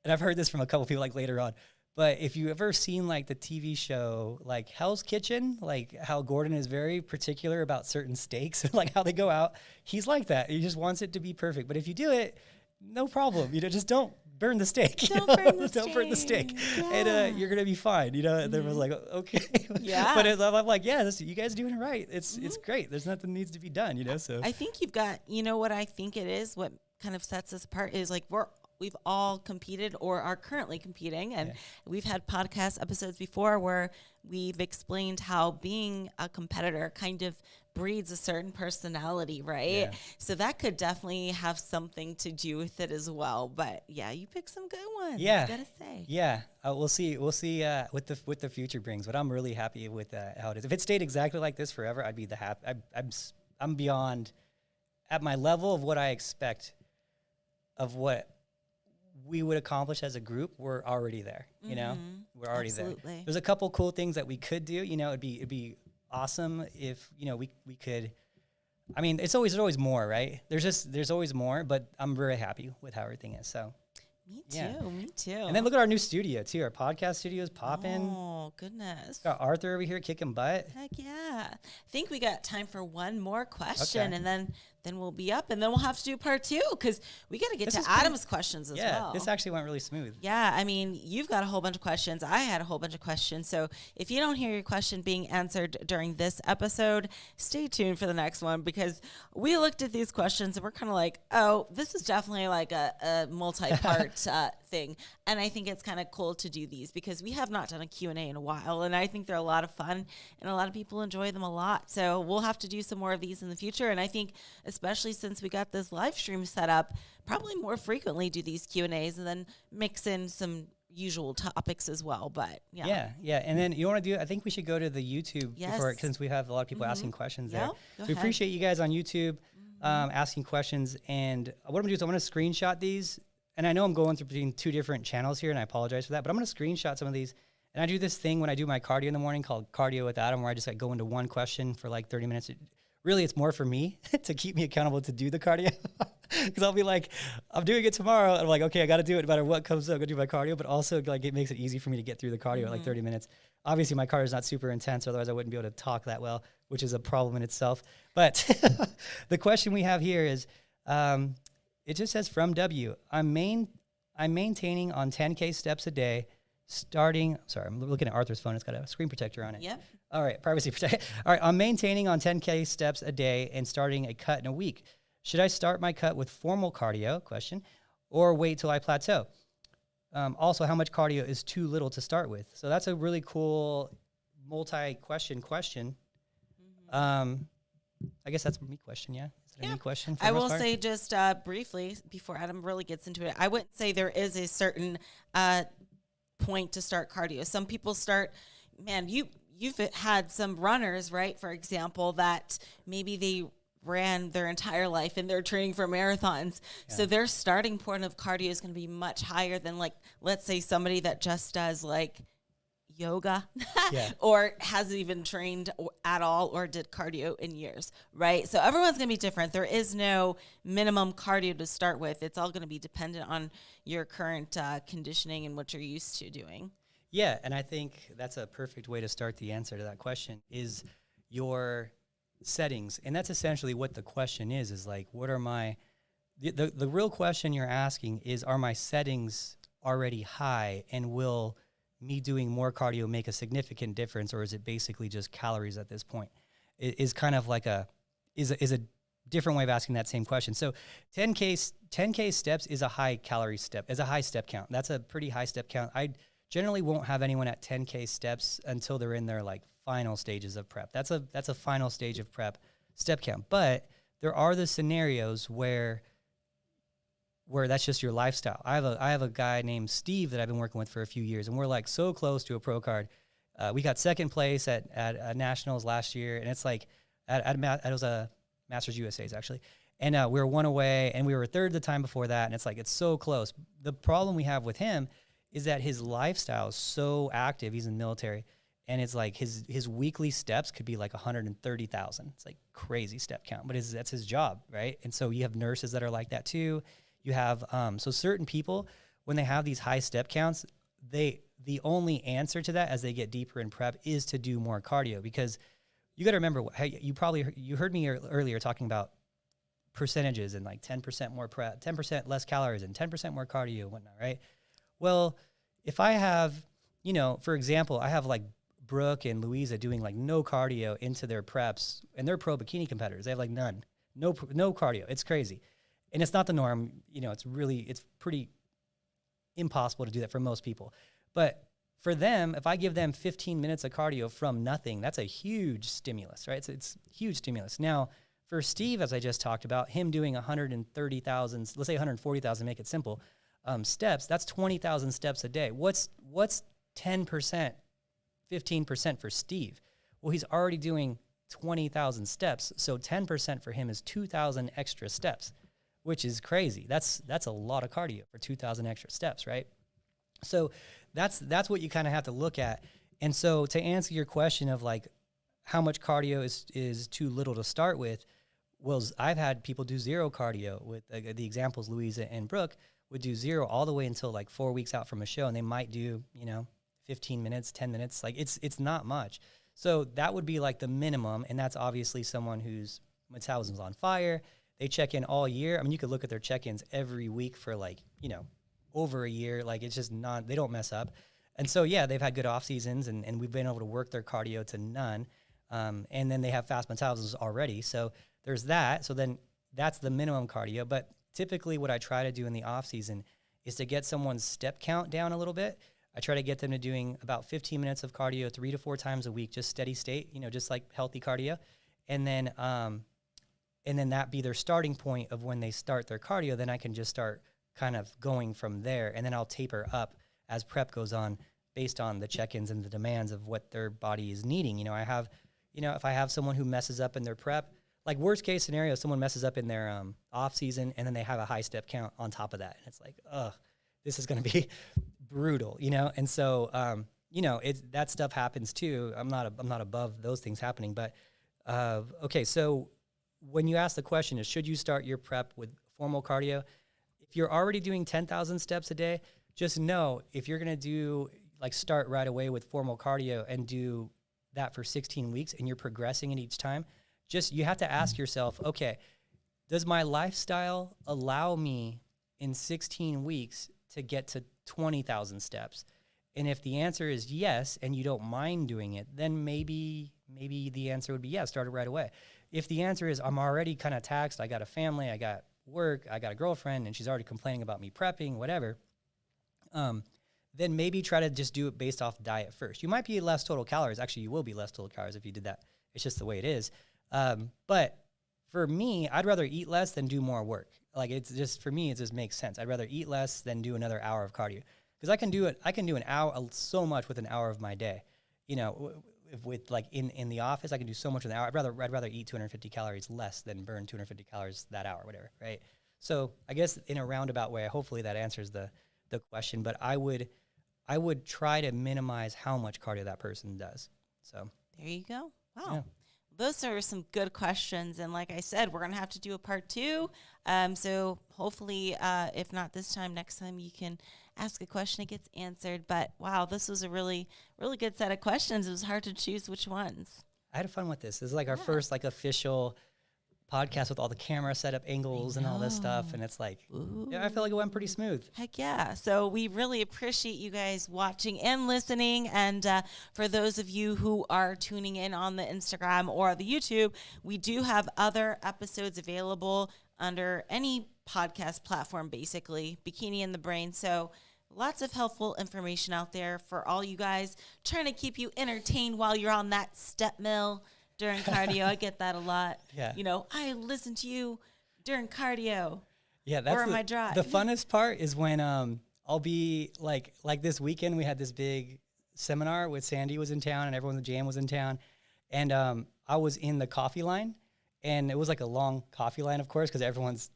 I've heard this from a couple people like later on, but if you ever seen like the TV show, like Hell's Kitchen, like how Gordon is very particular about certain steaks and like how they go out, he's like that. He just wants it to be perfect. But if you do it, no problem. You know, just don't burn the steak. Don't burn the steak. Yeah. And you're gonna be fine. You know. And they was like, okay. Yeah. But I'm like, yeah, you guys are doing it right. It's great. There's nothing needs to be done. You know. So I think you've got. You know what I think it is. What kind of sets us apart is like we've all competed or are currently competing, and we've had podcast episodes before where we've explained how being a competitor kind of breeds a certain personality, right? Yeah. So that could definitely have something to do with it as well. But yeah, you picked some good ones. Yeah, I gotta say. Yeah, we'll see. We'll see what the future brings. But I'm really happy with how it is. If it stayed exactly like this forever, I'd be the happy. I'm beyond at my level of what I expect of what we would accomplish as a group. We're already there. You know, we're already there. There's a couple cool things that we could do. You know, it'd be awesome if, you know, we could. I mean, there's always more, right? There's always more, but I'm very happy with how everything is. So me too. And then look at our new studio too. Our podcast studio is popping. Oh goodness. Got Arthur over here kicking butt. Heck yeah. I think we got time for one more question, and then we'll be up, and then we'll have to do part 2, because we got to get to Adam's questions as well. Yeah, this actually went really smooth. Yeah, I mean, you've got a whole bunch of questions. I had a whole bunch of questions. So if you don't hear your question being answered during this episode, stay tuned for the next one, because we looked at these questions and we're kind of like, oh, this is definitely like a multi-part thing. And I think it's kind of cool to do these because we have not done a Q&A in a while. And I think they're a lot of fun and a lot of people enjoy them a lot. So we'll have to do some more of these in the future. And I think especially since we got this live stream set up, probably more frequently do these Q&As and then mix in some usual topics as well. But yeah. And then you want to do, I think we should go to the YouTube before, since we have a lot of people asking questions there. So we appreciate you guys on YouTube asking questions. And what I'm gonna do is I'm gonna screenshot these. And I know I'm going through between two different channels here, and I apologize for that, but I'm gonna screenshot some of these. And I do this thing when I do my cardio in the morning called Cardio with Adam, where I just like go into one question for like 30 minutes. Really, it's more for me to keep me accountable to do the cardio. Because I'll be like, I'm doing it tomorrow. And I'm like, okay, I got to do it no matter what comes up. I'm going to do my cardio. But also, like, it makes it easy for me to get through the cardio at like 30 minutes. Obviously, my cardio is not super intense. Otherwise, I wouldn't be able to talk that well, which is a problem in itself. But the question we have here is, it just says from W. I'm maintaining on 10K steps a day, starting. Sorry, I'm looking at Arthur's phone. It's got a screen protector on it. Yep. All right, privacy protect. All right, I'm maintaining on 10K steps a day and starting a cut in a week. Should I start my cut with formal cardio, or wait till I plateau? Also, how much cardio is too little to start with? So that's a really cool multi-question question. I guess that's a me question, yeah? Is it a me question? I will say just briefly, before Adam really gets into it, I wouldn't say there is a certain point to start cardio. Some people start, you've had some runners, right, for example, that maybe they ran their entire life and they're training for marathons. Yeah. So their starting point of cardio is going to be much higher than, like, let's say somebody that just does like yoga or hasn't even trained at all or did cardio in years, right? So everyone's going to be different. There is no minimum cardio to start with. It's all going to be dependent on your current conditioning and what you're used to doing. Yeah, and I think that's a perfect way to start the answer to that question is your settings. And that's essentially what the question is like, what are my, the real question you're asking is, are my settings already high, and will me doing more cardio make a significant difference, or is it basically just calories at this point? It is kind of like a different way of asking that same question. So 10K steps is a high calorie step, is a high step count. That's a pretty high step count. I generally won't have anyone at 10K steps until they're in their like final stages of prep. That's a final stage of prep step count. But there are the scenarios where that's just your lifestyle. I have a guy named Steve that I've been working with for a few years, and we're like so close to a pro card. We got second place at nationals last year, and it's like it was a Masters USA's actually, and we were one away, and we were third the time before that, and it's like it's so close. The problem we have with him is that his lifestyle is so active. He's in the military. And it's like his weekly steps could be like 130,000. It's like crazy step count, but that's his job, right? And so you have nurses that are like that too. You have so certain people, when they have these high step counts, the only answer to that as they get deeper in prep is to do more cardio, because you got to remember, you heard me earlier talking about percentages and like 10% more prep, 10% less calories, and 10% more cardio and whatnot, right? Well, if I have, for example, I have like Brooke and Louisa doing like no cardio into their preps, and they're pro bikini competitors. They have like no cardio. It's crazy. And it's not the norm. It's pretty impossible to do that for most people. But for them, if I give them 15 minutes of cardio from nothing, that's a huge stimulus, right? It's huge stimulus. Now, for Steve, as I just talked about, him doing 130,000, let's say 140,000, make it simple, steps, that's 20,000 steps a day. What's 10%? 15% for Steve? Well, he's already doing 20,000 steps, so 10% for him is 2,000 extra steps, which is crazy. That's a lot of cardio for 2,000 extra steps, right? So that's what you kind of have to look at. And so to answer your question of like how much cardio is too little to start with, well, I've had people do zero cardio with the examples Louisa and Brooke would do zero all the way until like 4 weeks out from a show, and they might do 15 minutes, 10 minutes, like it's not much. So that would be like the minimum, and that's obviously someone whose metabolism's on fire. They check in all year. I mean, you could look at their check-ins every week for like, over a year. Like it's just they don't mess up. And so, yeah, they've had good off seasons, and we've been able to work their cardio to none. And then they have fast metabolisms already. So there's that. So then that's the minimum cardio. But typically what I try to do in the off season is to get someone's step count down a little bit. I try to get them to doing about 15 minutes of cardio 3 to 4 times a week, just steady state, just like healthy cardio. And then that be their starting point of when they start their cardio. Then I can just start kind of going from there. And then I'll taper up as prep goes on based on the check-ins and the demands of what their body is needing. If I have someone who messes up in their prep, like worst case scenario, someone messes up in their off season and then they have a high step count on top of that. And it's like, this is going to be brutal, And so, that stuff happens too. I'm not above those things happening, but, okay. So when you ask the question is, should you start your prep with formal cardio? If you're already doing 10,000 steps a day, just know if you're going to start right away with formal cardio and do that for 16 weeks and you're progressing it each time, you have to ask yourself, okay, does my lifestyle allow me in 16 weeks to get to 20,000 steps? And if the answer is yes, and you don't mind doing it, then maybe the answer would be yes, start it right away. If the answer is I'm already kind of taxed, I got a family, I got work, I got a girlfriend, and she's already complaining about me prepping, whatever, then maybe try to just do it based off diet first. You might be less total calories. Actually, you will be less total calories if you did that. It's just the way it is. But for me, I'd rather eat less than do more work. It's just, for me, it just makes sense. I'd rather eat less than do another hour of cardio. Because I can do an hour, so much with an hour of my day. With in the office, I can do so much with an hour. I'd rather eat 250 calories less than burn 250 calories that hour, whatever, right? So I guess in a roundabout way, hopefully that answers the question. But I would try to minimize how much cardio that person does. So there you go. Wow. Yeah. Those are some good questions. And like I said, we're going to have to do a part 2. So hopefully, if not this time, next time you can ask a question, it gets answered. But wow, this was a really, really good set of questions. It was hard to choose which ones. I had fun with this. This is our first official podcast with all the camera setup angles and all this stuff. And it's I feel like it went pretty smooth. Heck yeah. So we really appreciate you guys watching and listening. And for those of you who are tuning in on the Instagram or the YouTube, we do have other episodes available under any podcast platform, basically, Bikini in the Brain. So lots of helpful information out there for all you guys trying to keep you entertained while you're on that step mill during cardio. I get that a lot. Yeah. I listen to you during cardio. Yeah, that's or my drive. The funnest part is when I'll be like this weekend we had this big seminar with Sandy was in town and everyone in the jam was in town, and I was in the coffee line, and it was a long coffee line, of course, because everyone's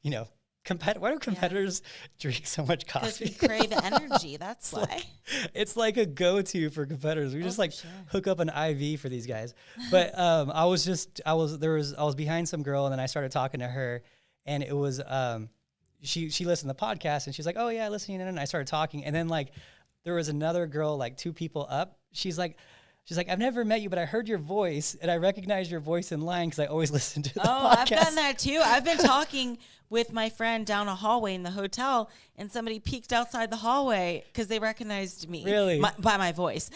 why do competitors drink so much coffee? Because we crave energy. That's why. It's like a go-to for competitors. We just sure. hook up an IV for these guys. But I was behind some girl, and then I started talking to her, and it was she listened to the podcast, and she's like, "Oh yeah, I listen." And I started talking, and then there was another girl 2 people up. She's like, I've never met you, but I heard your voice, and I recognized your voice in line because I always listen to the podcast. I've done that too. I've been talking with my friend down a hallway in the hotel, and somebody peeked outside the hallway because they recognized me. Really? By my voice.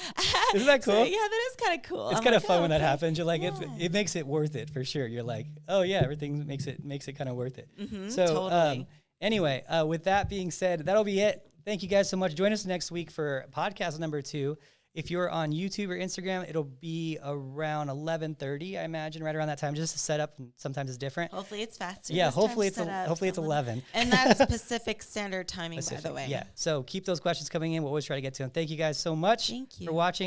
Isn't that cool? So, yeah, that is kind of cool. It's kind of fun when that happens. You're it makes it worth it for sure. You're oh yeah, everything makes it kind of worth it. Mm-hmm, so totally. Anyway, with that being said, that'll be it. Thank you guys so much. Join us next week for podcast number 2. If you're on YouTube or Instagram, it'll be around 11:30, I imagine, right around that time. Just to set up, and sometimes it's different. Hopefully it's faster. Yeah, hopefully it's 11. And that's Pacific Standard Timing, by the way. Yeah, so keep those questions coming in. We'll always try to get to them. Thank you guys so much Thank you for watching.